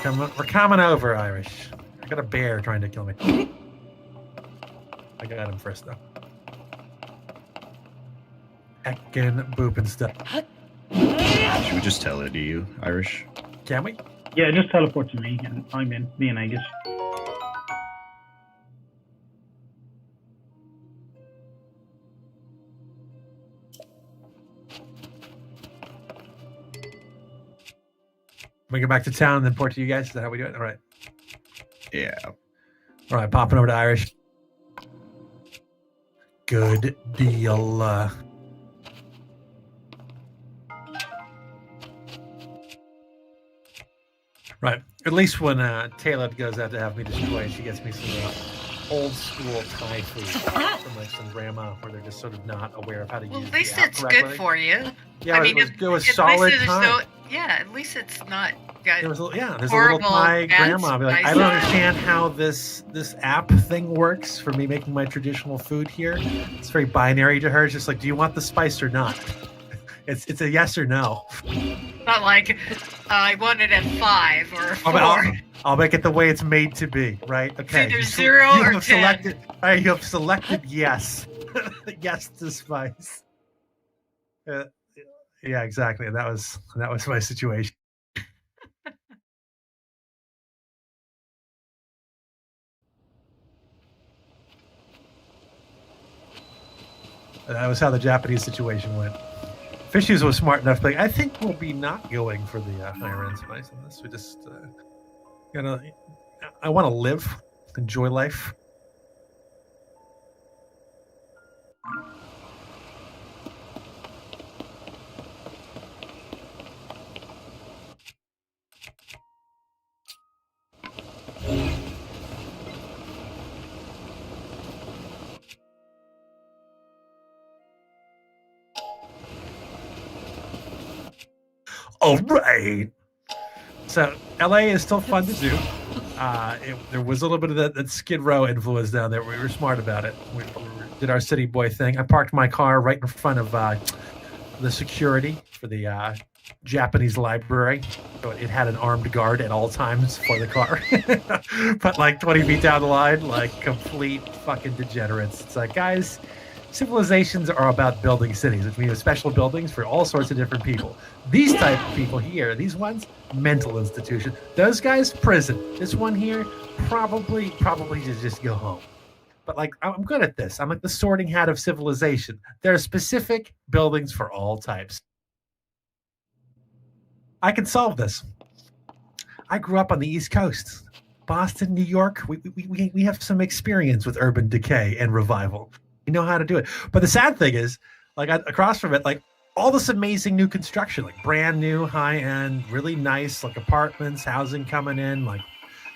We're coming over, Irish. I got a bear trying to kill me. I got him first, though. Heckin' booping stuff. Should we just tell it to you, Irish? Can we? Yeah, just teleport to me, and I'm in. Me and Angus. We go back to town and then port to you guys? Is that how we do it? All right. Yeah. All right, popping over to Irish. Good deal. Right. At least when Taylor goes out to have me destroyed, she gets me some old school Thai food from like some grandma where they're just sort of not aware of how to use At least the app it's correctly. good for you. Yeah, I mean, it was at solid least there's Thai. at least it's not got There's a little horrible Thai bad grandma be like, I don't spices. understand how this app thing works for me making my traditional food here. It's very binary to her. It's just like, do you want the spice or not? It's a yes or no. Not like I want it at 5 or 4. I'll make it the way it's made to be, right? Okay. either You 0 you or have 10. selected. All right, you have selected yes, yes to spice. Yeah, exactly. That was my situation. That was how the Japanese situation went. Fishies was smart enough to be like, I think we'll be not going for the higher end spice on this. We just, I want to live, enjoy life. All right. So LA is still fun to do. There was a little bit of that Skid Row influence down there. We were smart about it. We did our city boy thing. I parked my car right in front of the security for the Japanese library. So it had an armed guard at all times for the car. But like 20 feet down the line, like complete fucking degenerates. It's like, guys, civilizations are about building cities, which means special buildings for all sorts of different people. These type of people here, these ones, mental institution. Those guys, prison. This one here, probably just go home. But like, I'm good at this. I'm like the sorting hat of civilization. There are specific buildings for all types. I can solve this. I grew up on the East Coast. Boston, New York, we have some experience with urban decay and revival. We know how to do it. But the sad thing is, like across from it, like all this amazing new construction, like brand new, high end, really nice, like apartments, housing coming in. Like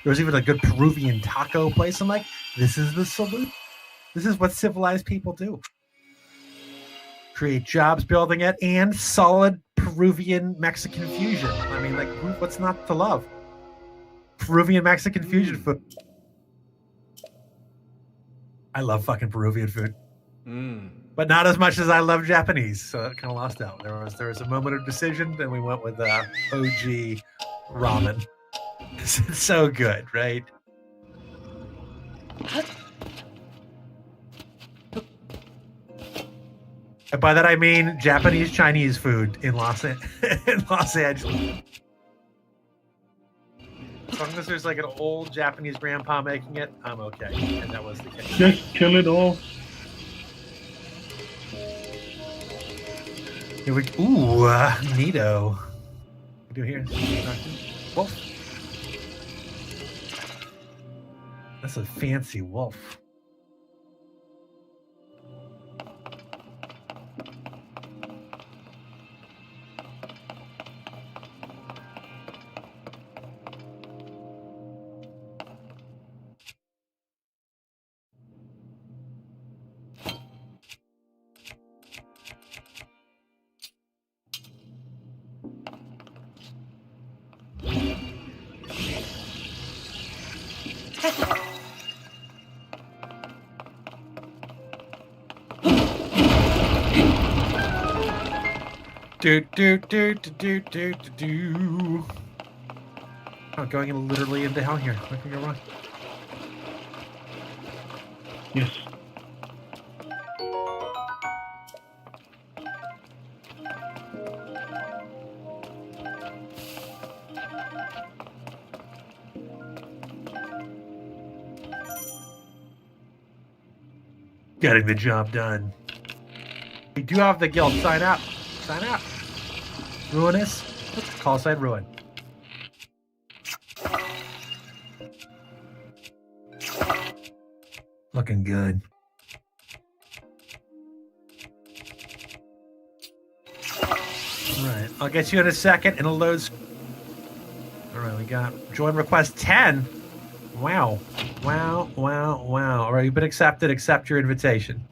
there was even a good Peruvian taco place. I'm like, this is the solution. This is what civilized people do. Create jobs building it and solid Peruvian Mexican fusion. I mean, like, what's not to love? Peruvian Mexican fusion food. I love fucking Peruvian food. But not as much as I love Japanese, so it kind of lost out. There was a moment of decision, and we went with OG ramen. It's so good, right? And by that I mean Japanese Chinese food in Los Angeles. As long as there's like an old Japanese grandpa making it, I'm okay. And that was the case. Just kill it all. Here we ooh, neato. We do here. Wolf. That's a fancy wolf. Do. Oh, going literally into hell here. What can go wrong? Yes. Getting the job done. We do have the guild. Sign up. Sign up. Ruinous. Call sign ruin. Looking good. Alright, I'll get you in a second and it loads. Alright, we got join request 10. Wow. Wow. Alright, you've been accepted. Accept your invitation.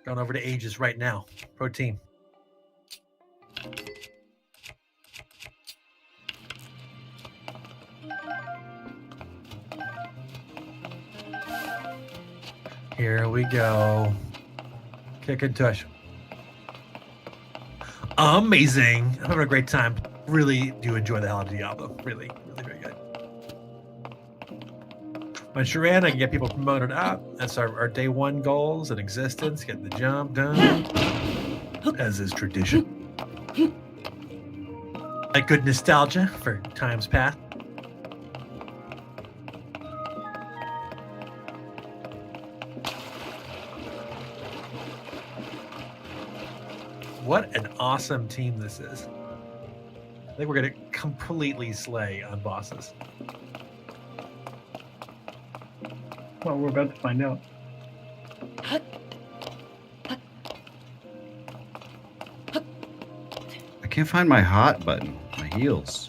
Going over to Aegis right now. Pro team. Here we go. Kick and tush. Amazing. I'm having a great time. Really do enjoy the hell out of Diablo. Really very good. On Sharan, I can get people promoted up. That's our day one goals and existence. Getting the job done. As is tradition. Like good nostalgia for times past. What an awesome team this is. I think we're going to completely slay on bosses. Well, we're about to find out. I can't find my hot button. My heels.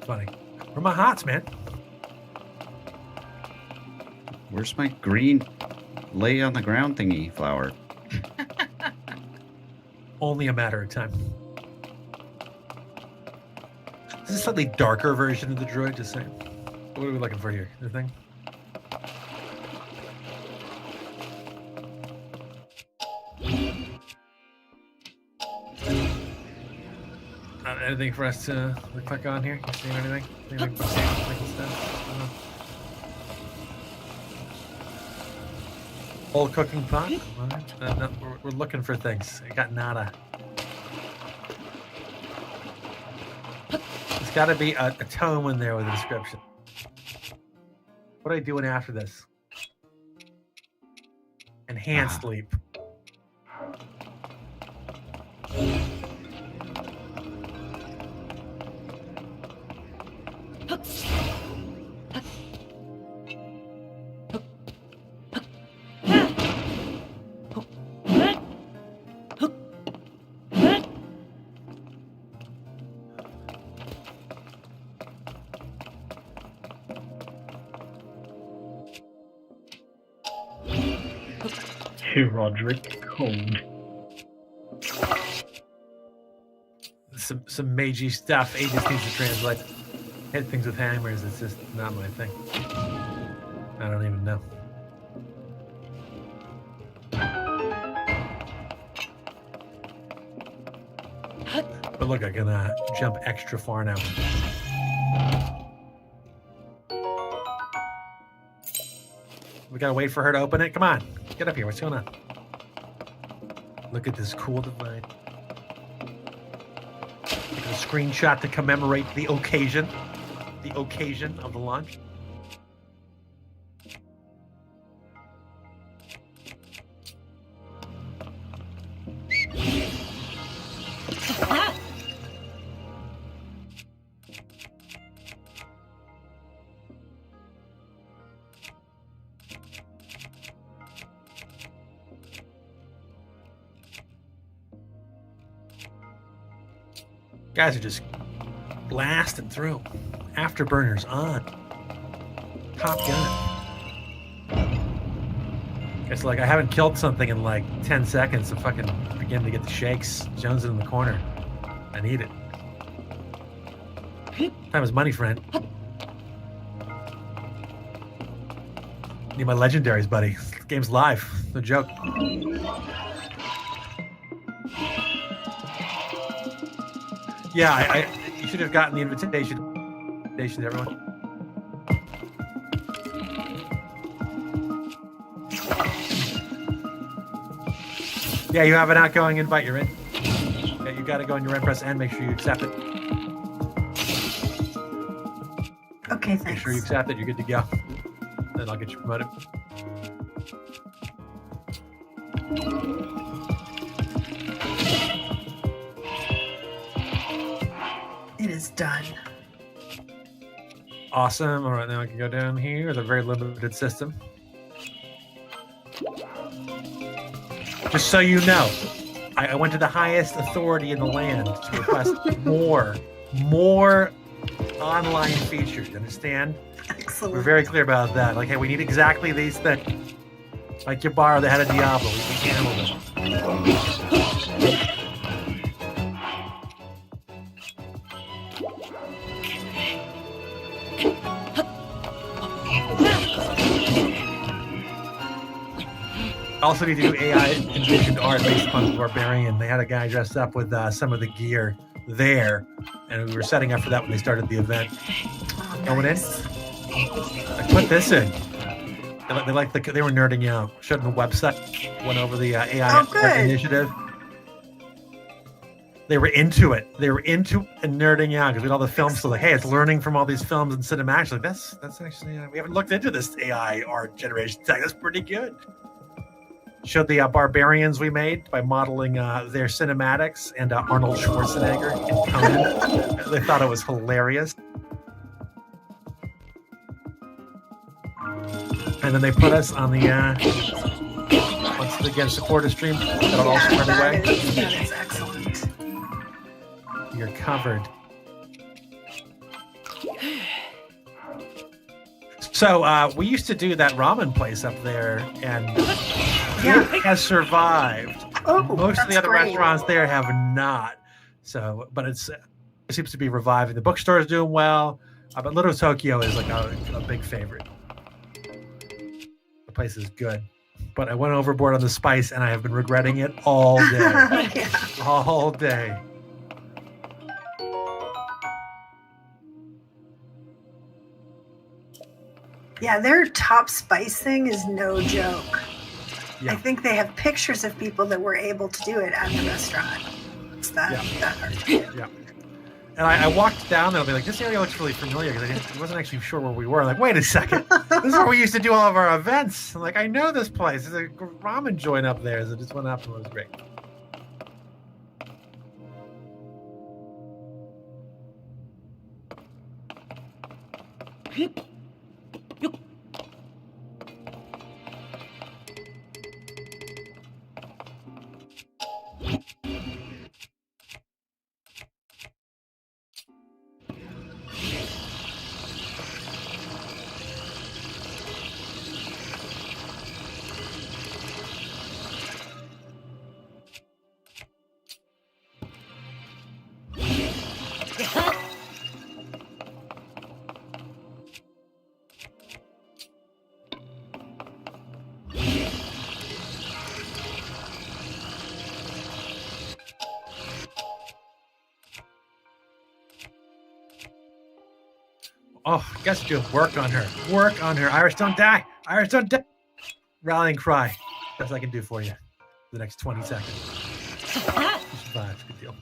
Funny. Where are my hots, man? Where's my green lay on the ground thingy flower? Only a matter of time. This is a slightly darker version of the droid, just saying. What are we looking for here? Anything? Anything for us to click on here? You seeing anything? Anything Old cooking pot? No, we're looking for things. I got nada. There's got to be a tome in there with a description. What are you doing after this? Enhanced leap. Hey, Roderick, code. Some magey stuff. Aegis needs to translate. Hit things with hammers. It's just not my thing. I don't even know. But look, I can jump extra far now. We gotta wait for her to open it. Come on, get up here. What's going on? Look at this cool device. Take a screenshot to commemorate the occasion of the launch. Guys are just blasting through. Afterburners on. Top gun. It's like I haven't killed something in like 10 seconds to fucking begin to get the shakes. Jones in the corner. I need it. Time is money, friend. Need my legendaries, buddy. This game's live. No joke. Yeah, you should have gotten the invitation. Invitation to everyone. Yeah, you have an outgoing invite. You're in. Yeah, you got to go on your end, press N. Make sure you accept it. Okay, thanks. Make sure you accept it. You're good to go. Then I'll get you promoted. It is done. Awesome. All right, now I can go down here. It's a very limited system. Just so you know, I went to the highest authority in the land to request more online features. You understand? Excellent. We're very clear about that. Like, hey, we need exactly these things. Like you borrow the head of Diablo. We can handle them. Also need to do AI envisioned art based upon the Barbarian. They had a guy dressed up with some of the gear there, and we were setting up for that when they started the event. Going in? I put this in. They were nerding out. Showed them the website. Went over the AI art initiative. They were into it. They were into and nerding out because we had all the films. So like, hey, it's learning from all these films and cinematics. Like that's actually we haven't looked into this AI art generation tech. That's pretty good. Showed the barbarians we made by modeling their cinematics and Arnold Schwarzenegger in Conan. They thought it was hilarious. And then they put us on the once again supporter stream. That'll also run away. That is excellent. You're covered. So we used to do that ramen place up there, and it has survived. Oh, most of the other great. restaurants there have not. So, but it seems to be reviving. The bookstore is doing well, but Little Tokyo is like a big favorite. The place is good, but I went overboard on the spice, and I have been regretting it all day. All day. Yeah, their top spice thing is no joke. Yeah. I think they have pictures of people that were able to do it at the restaurant. It's that hard. Yeah. And I walked down there and I'll be like, this area looks really familiar because I wasn't actually sure where we were. I'm like, wait a second. This is where we used to do all of our events. I'm like, I know this place. There's a ramen joint up there. So I just went up and it was great. Oh, I guess do work on her. Work on her. Iris, don't die. Iris, don't die. Rallying cry. That's what I can do for you. The next 20 seconds. You survived. Good deal.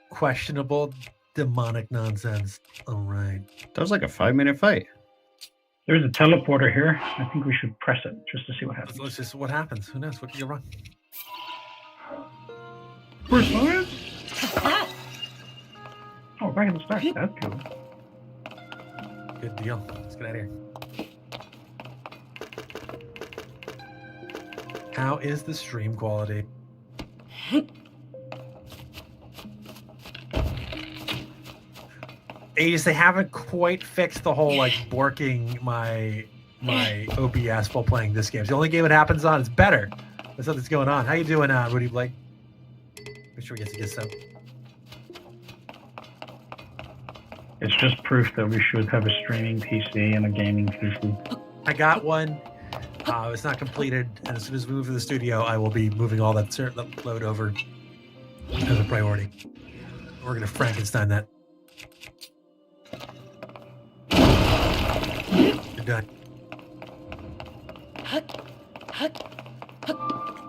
Questionable demonic nonsense. All right. That was like a 5-minute fight. There's a teleporter here. I think we should press it just to see what happens. Let's just what happens. Who knows? What could go wrong? Where's Science? Oh, right in the start. That's cool. Good deal. Let's get out of here. How is the stream quality? Aegis, they haven't quite fixed the whole like borking my OBS while playing this game. It's the only game it happens on. It's better. That's something's going on. How you doing, Rudy Blake? Make sure we get to get some. It's just proof that we should have a streaming PC and a gaming PC. I got one. It's not completed, and as soon as we move to the studio, I will be moving all that load over as a priority. We're gonna Frankenstein that. You're done.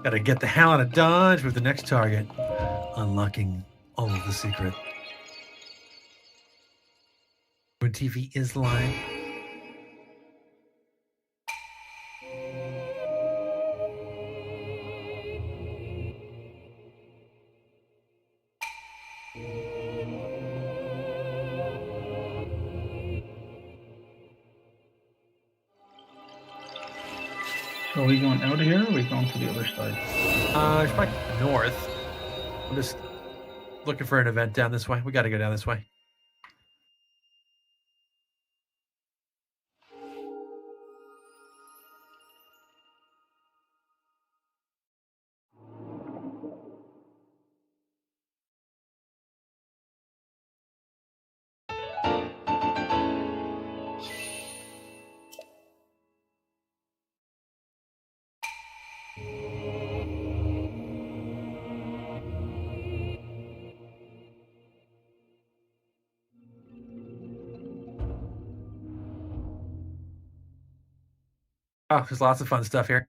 Gotta get the hell out of Dodge with the next target, unlocking all of the secret. When TV is live. So are we going out of here, or are we going to the other side? It's probably north. I'm just looking for an event down this way. We got to go down this way. Oh, there's lots of fun stuff here.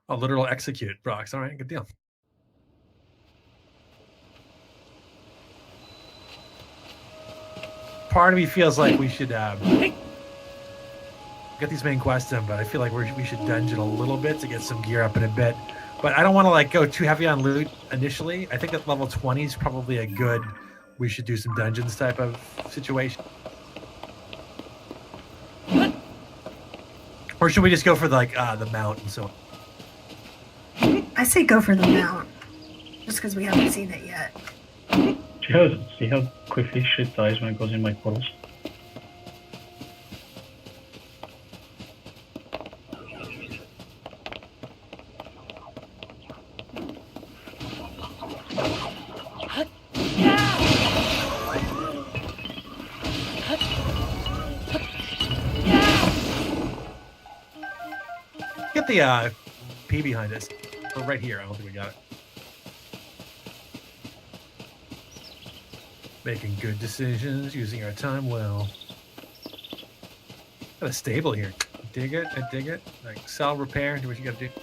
Oh, literal execute, Brox. All right, good deal. Part of me feels like we should get these main quests done, but I feel like we should dungeon a little bit to get some gear up in a bit. But I don't want to like go too heavy on loot initially. I think that level 20 is probably a good. We should do some dungeons type of situation. Or should we just go for like the mount and so on? I say go for the mount, just because we haven't seen it yet. See how quickly shit dies when it goes in my puddles? Get the P behind us. Oh, right here. I don't think we got it. Making good decisions, using our time well. Got a stable here. Dig it. I dig it. Like sell, repair. Do what you got to do.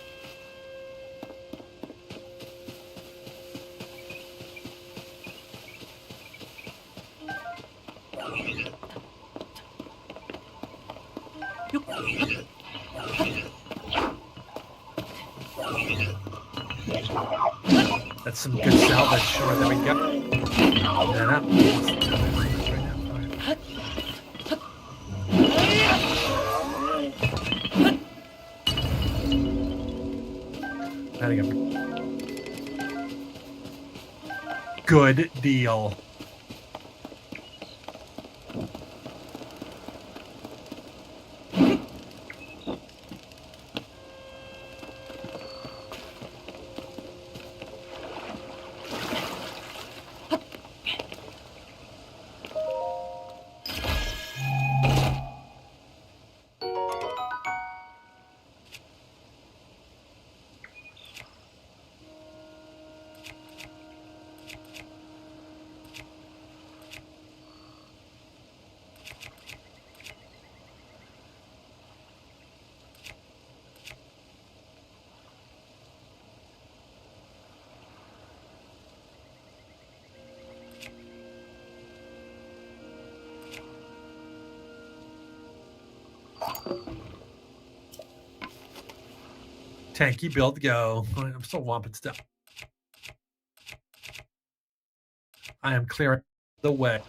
That's some good salvage. Sure, there we go. That up. Good deal. Tanky build go. I'm still womping stuff. I am clearing the way.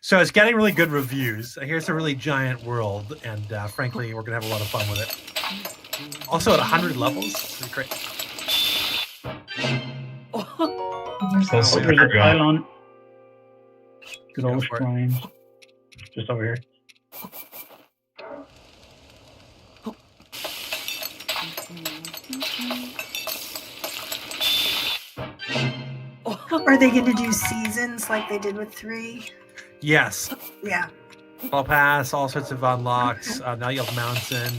So it's getting really good reviews. I hear it's a really giant world, and frankly, we're gonna have a lot of fun with it. Also at 100 levels. Pretty great. There's a pylon. Good old Go for it. shrines. Just over here. Are they going to do seasons like they did with 3? Yes. Yeah. All pass, all sorts of unlocks. Now you have mountain,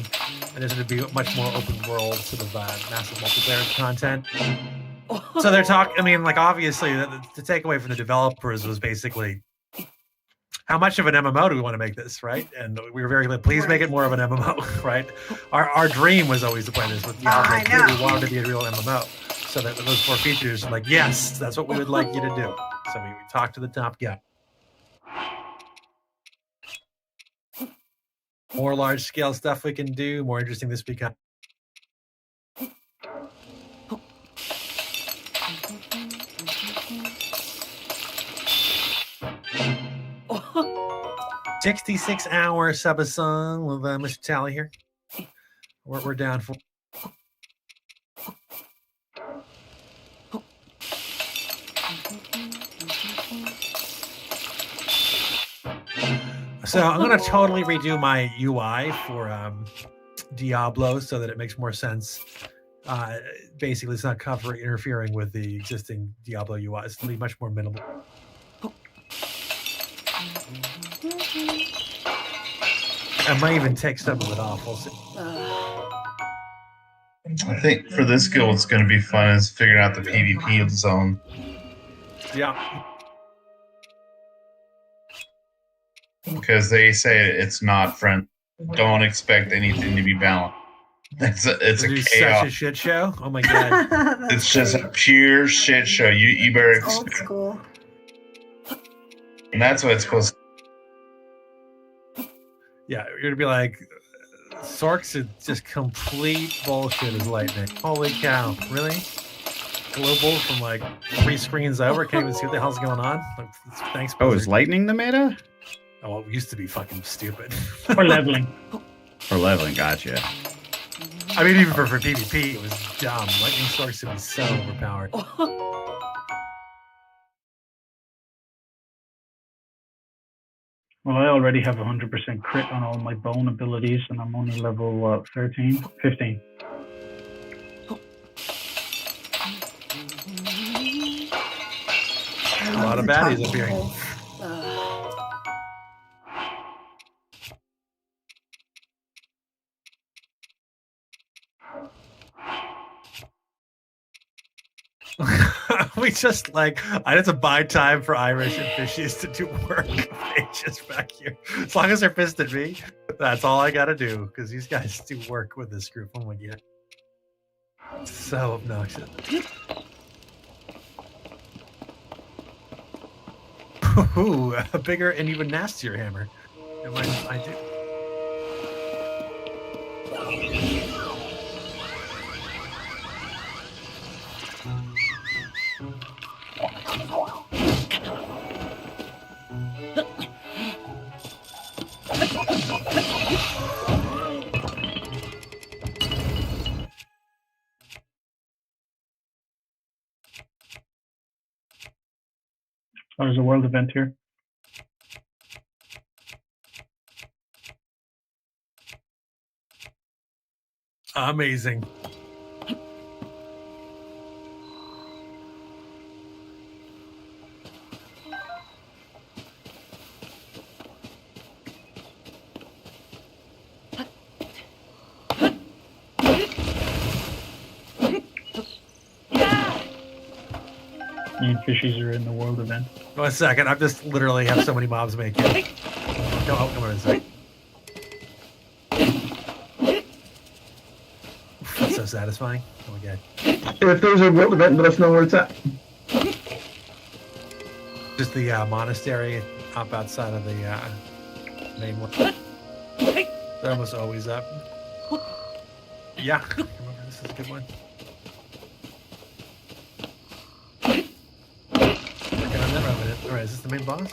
and there's going to be much more open world sort of massive multiplayer content. So they're talking. I mean, like obviously, the takeaway from the developers was basically, how much of an MMO do we want to make this, right? And we were very like, please make it more of an MMO, right? Our dream was always to play this with Diablo 2. We wanted to be a real MMO. So that those 4 features, like, yes, that's what we would like you to do. So we talked to the top guy. More large scale stuff we can do, more interesting this becomes. Oh. 66-hour subathon with Mr. Tally here. We're down for. So I'm going to totally redo my UI for Diablo so that it makes more sense. Basically, it's not interfering with the existing Diablo UI. It's going to be much more minimal. I might even take some of it off. We'll see. I think for this skill, what's going to be fun is figuring out the PvP zone. Yeah. Because they say it's not friendly. Don't expect anything to be balanced. It's a chaos. Such a shit show. Oh my god! It's just a pure shit show. You better It's old expect. school. And that's what it's supposed to. Yeah, you're gonna be like, Sorks is just complete bullshit as lightning. Holy cow! Really? Global from like 3 screens over. Can't even see what the hell's going on. Like, thanks. Oh, Blizzard. is lightning the meta? Oh, it used to be fucking stupid. For leveling. For leveling, gotcha. I mean, even for PvP, it was dumb. Lightning Sorks would be so overpowered. Well, I already have 100% crit on all my bone abilities, and I'm only level 13, 15. A lot of baddies up here. We just like, I had to buy time for Irish and Fishies to do work. They just back here. As long as they're pissed at me, that's all I gotta do. Because these guys do work with this group. Oh my god. It's so obnoxious. Ooh, a bigger and even nastier hammer. I do. Oh, there's a world event here. Amazing. Me and Fishies are in the world event. 1 second, I just literally have so many mobs making. No, come on a second. That's so satisfying. Oh my god. If there's a world event, let us know where it's at. Just the monastery up outside of the main one. They're almost always up. Yeah, remember, this is a good one. Working on that revenant. All right, is this the main boss?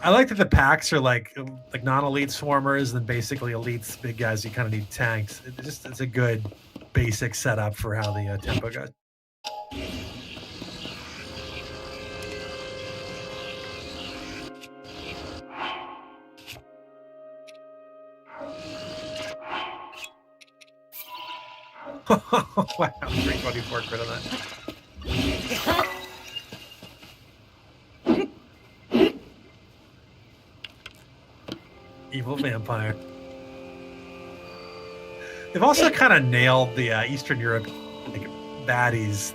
I like that the packs are like non-elite swarmers and basically elites, big guys. You kind of need tanks. It's a good basic setup for how the tempo goes. Wow, 324 crit on that. Evil vampire. They've also kind of nailed the Eastern Europe baddies,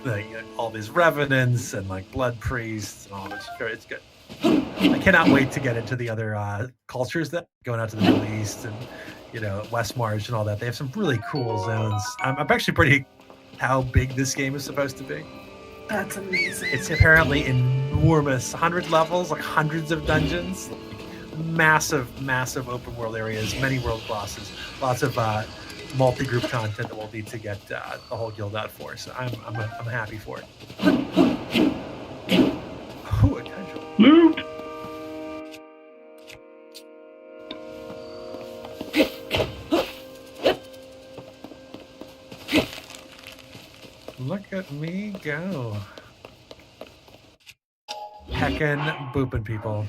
all these revenants and like blood priests and all this. It's good. I cannot wait to get into the other cultures that going out to the Middle East and West March and all that. They have some really cool zones. I'm actually pretty how big this game is supposed to be. That's amazing. It's apparently enormous, 100 levels, like hundreds of dungeons, massive open world areas, many world bosses, lots of multi-group content that we'll need to get the whole guild out for. So I'm happy for it. Ooh, attention. Loot. Look at me go. Heckin' booping people.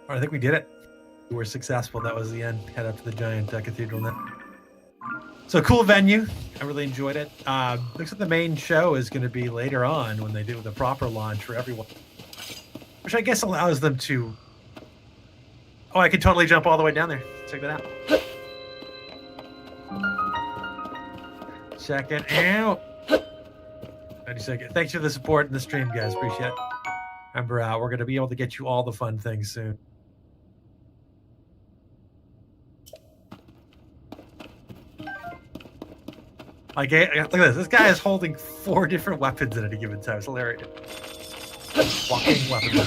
All right, I think we did it. We were successful. That was the end. Head up to the giant cathedral now. So cool venue. I really enjoyed it. Looks like the main show is going to be later on when they do the proper launch for everyone, which I guess allows them to. Oh, I could totally jump all the way down there. Check that out. Check it out. 90 seconds. Thanks for the support in the stream, guys. Appreciate it. Remember, we're going to be able to get you all the fun things soon. Like, look at this. This guy is holding 4 different weapons at any given time. It's hilarious. Walking weapon.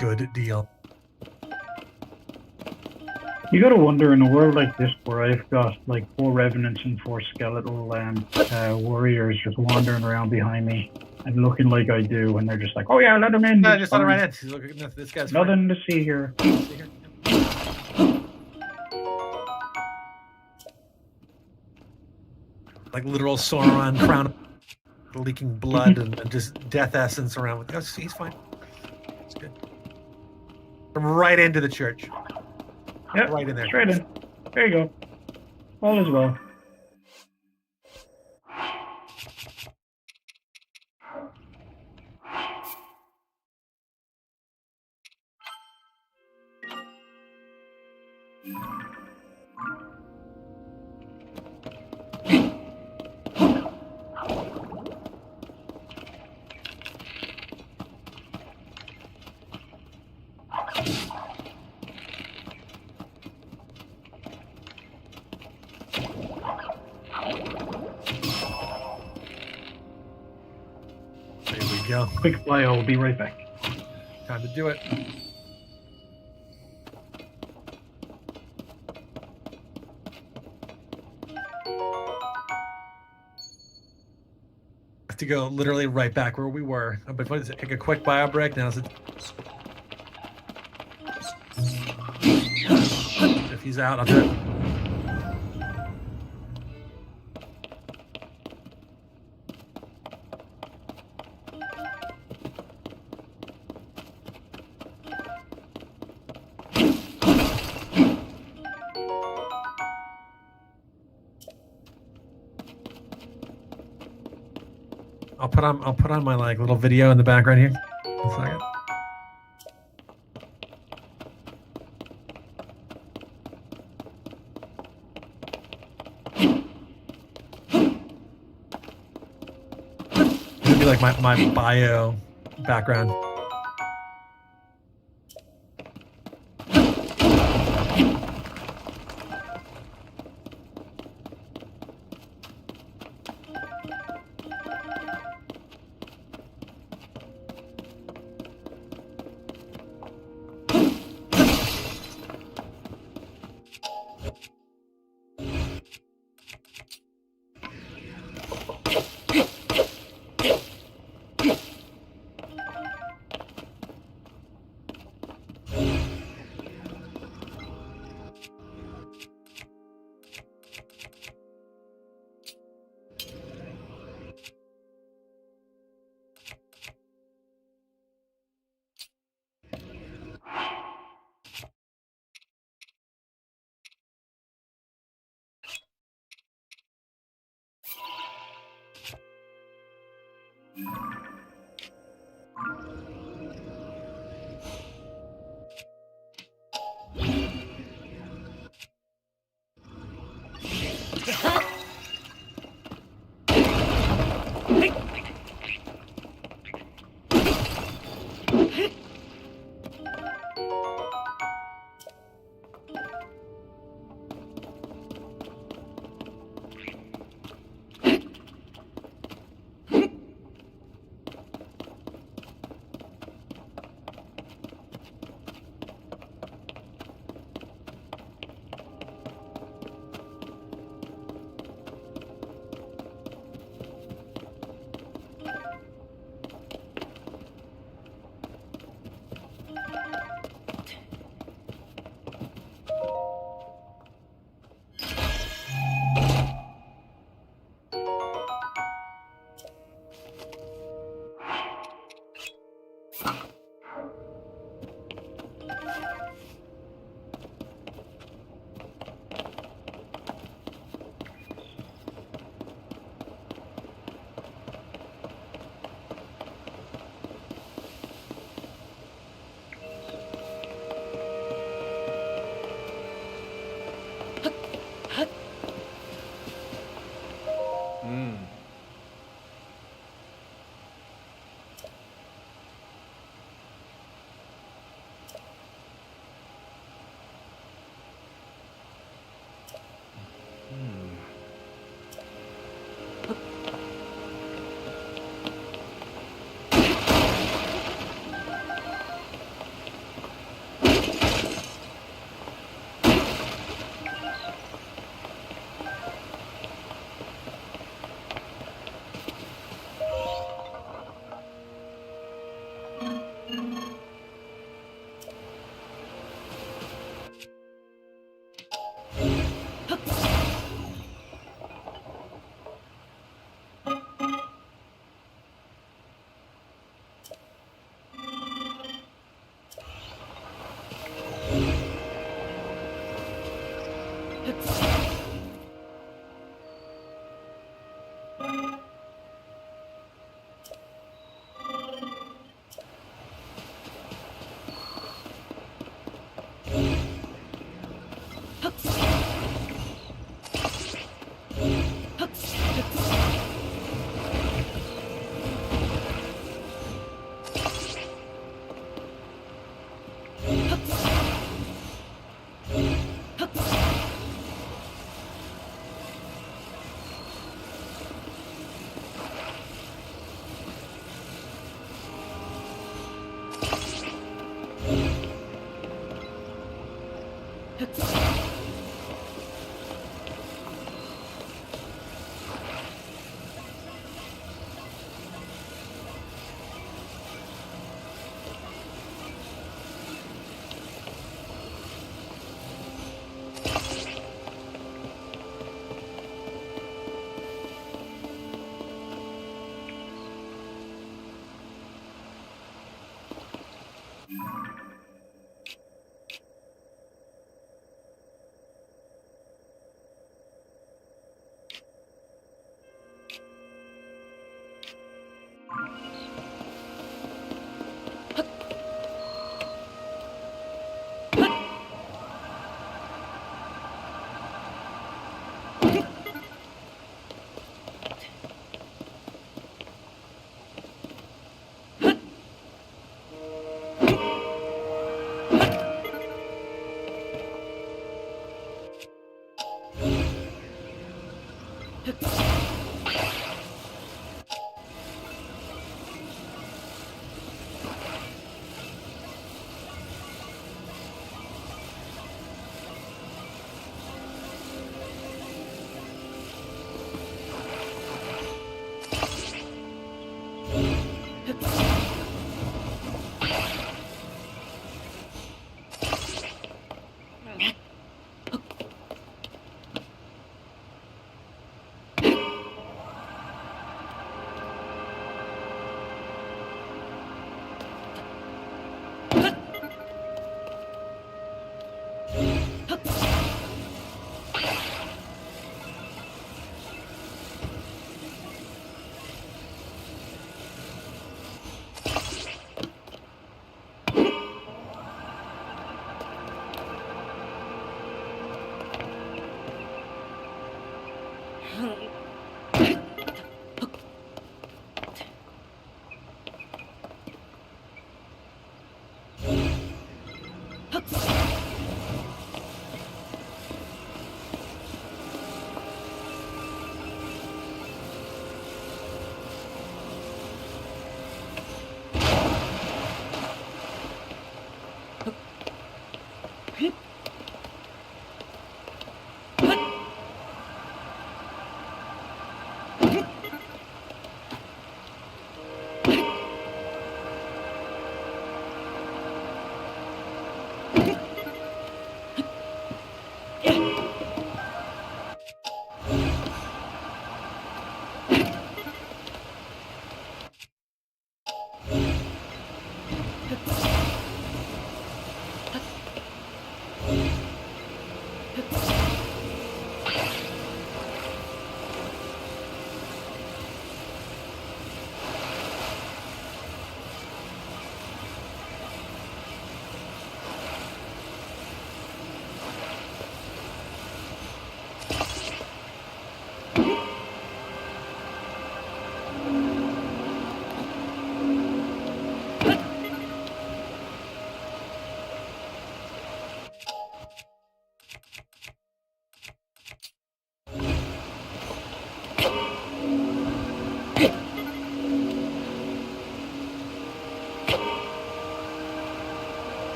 Good deal. You gotta wonder in a world like this where I've got like 4 revenants and 4 skeletal warriors just wandering around behind me and looking like I do, and they're just like, "Oh yeah, let them in." No, just let him right in. Look at this guy's nothing to see here. Like literal Sauron crown, leaking blood and just death essence around with. Oh, he's fine. It's good. From right into the church. Yep, right in there. Straight in. There you go. All is well. Go. Quick fly, I'll be right back. Time to do it. Have to go literally right back where we were. But what is it? Take a quick bio break. Now is it? If he's out, I'll do it. I'll put on my like little video in the background here. 1 second. It'll be like my bio background.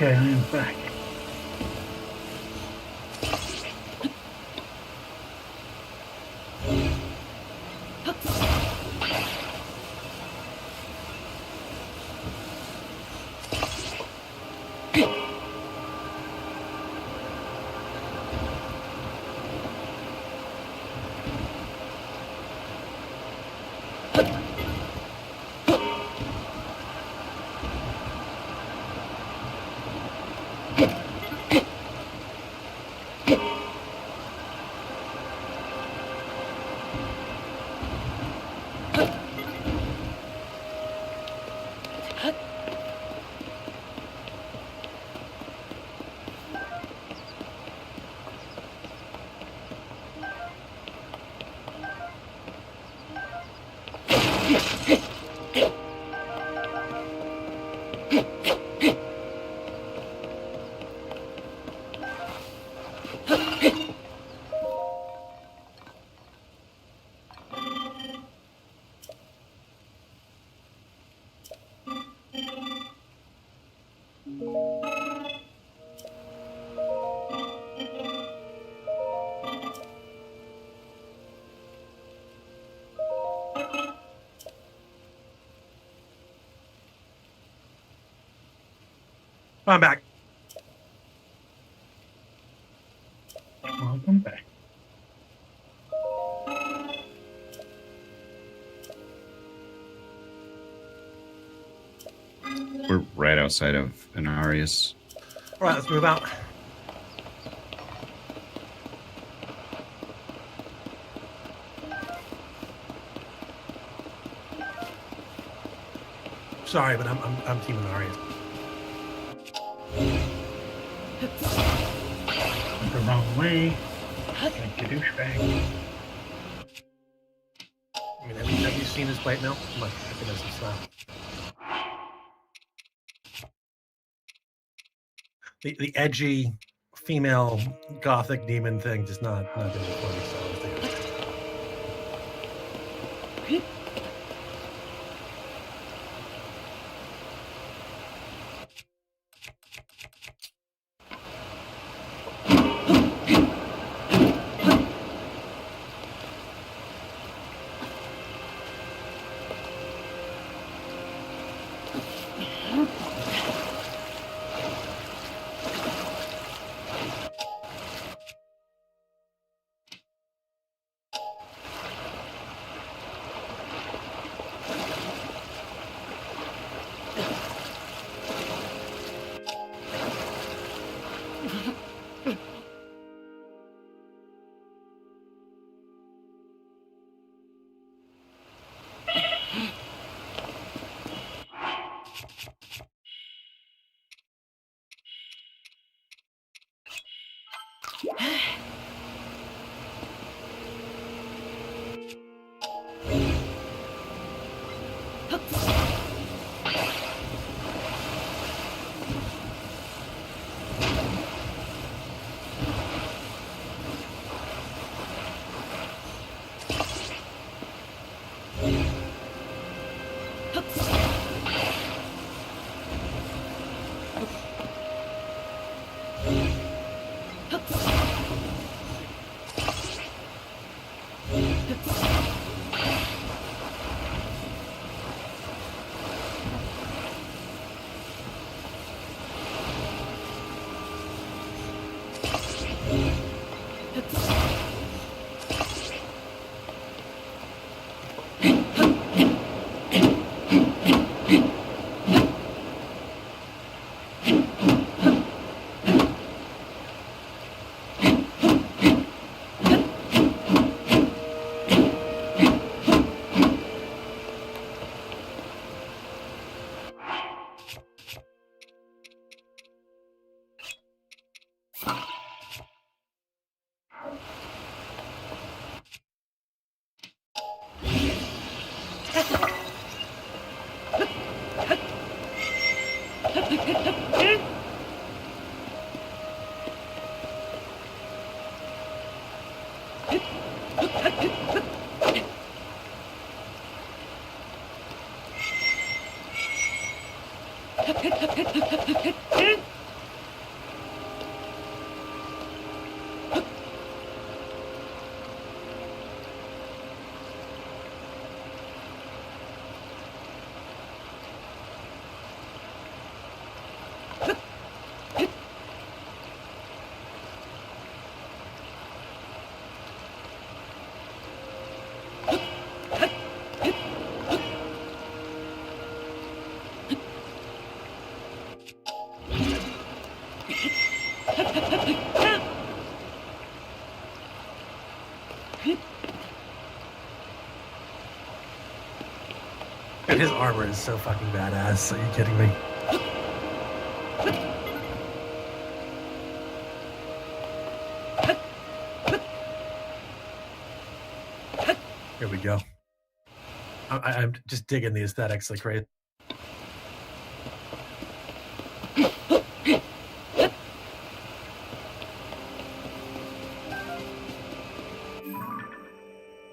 Okay, I am back. I'm back. Welcome back. We're right outside of Inarius. All right, let's move out. Sorry, but I'm team Inarius. The wrong way. Like a douchebag. I mean, have you seen his plate now? My goodness, it's the edgy female gothic demon thing just not doing it for me. So I think And his armor is so fucking badass. Are you kidding me? Here we go. I'm just digging the aesthetics like crazy.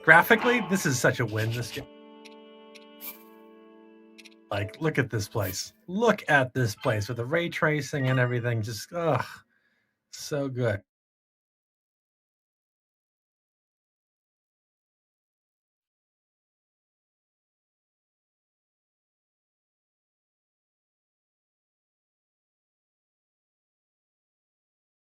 Graphically, this is such a win. This game. Like, look at this place. Look at this place with the ray tracing and everything. Just, ugh, so good.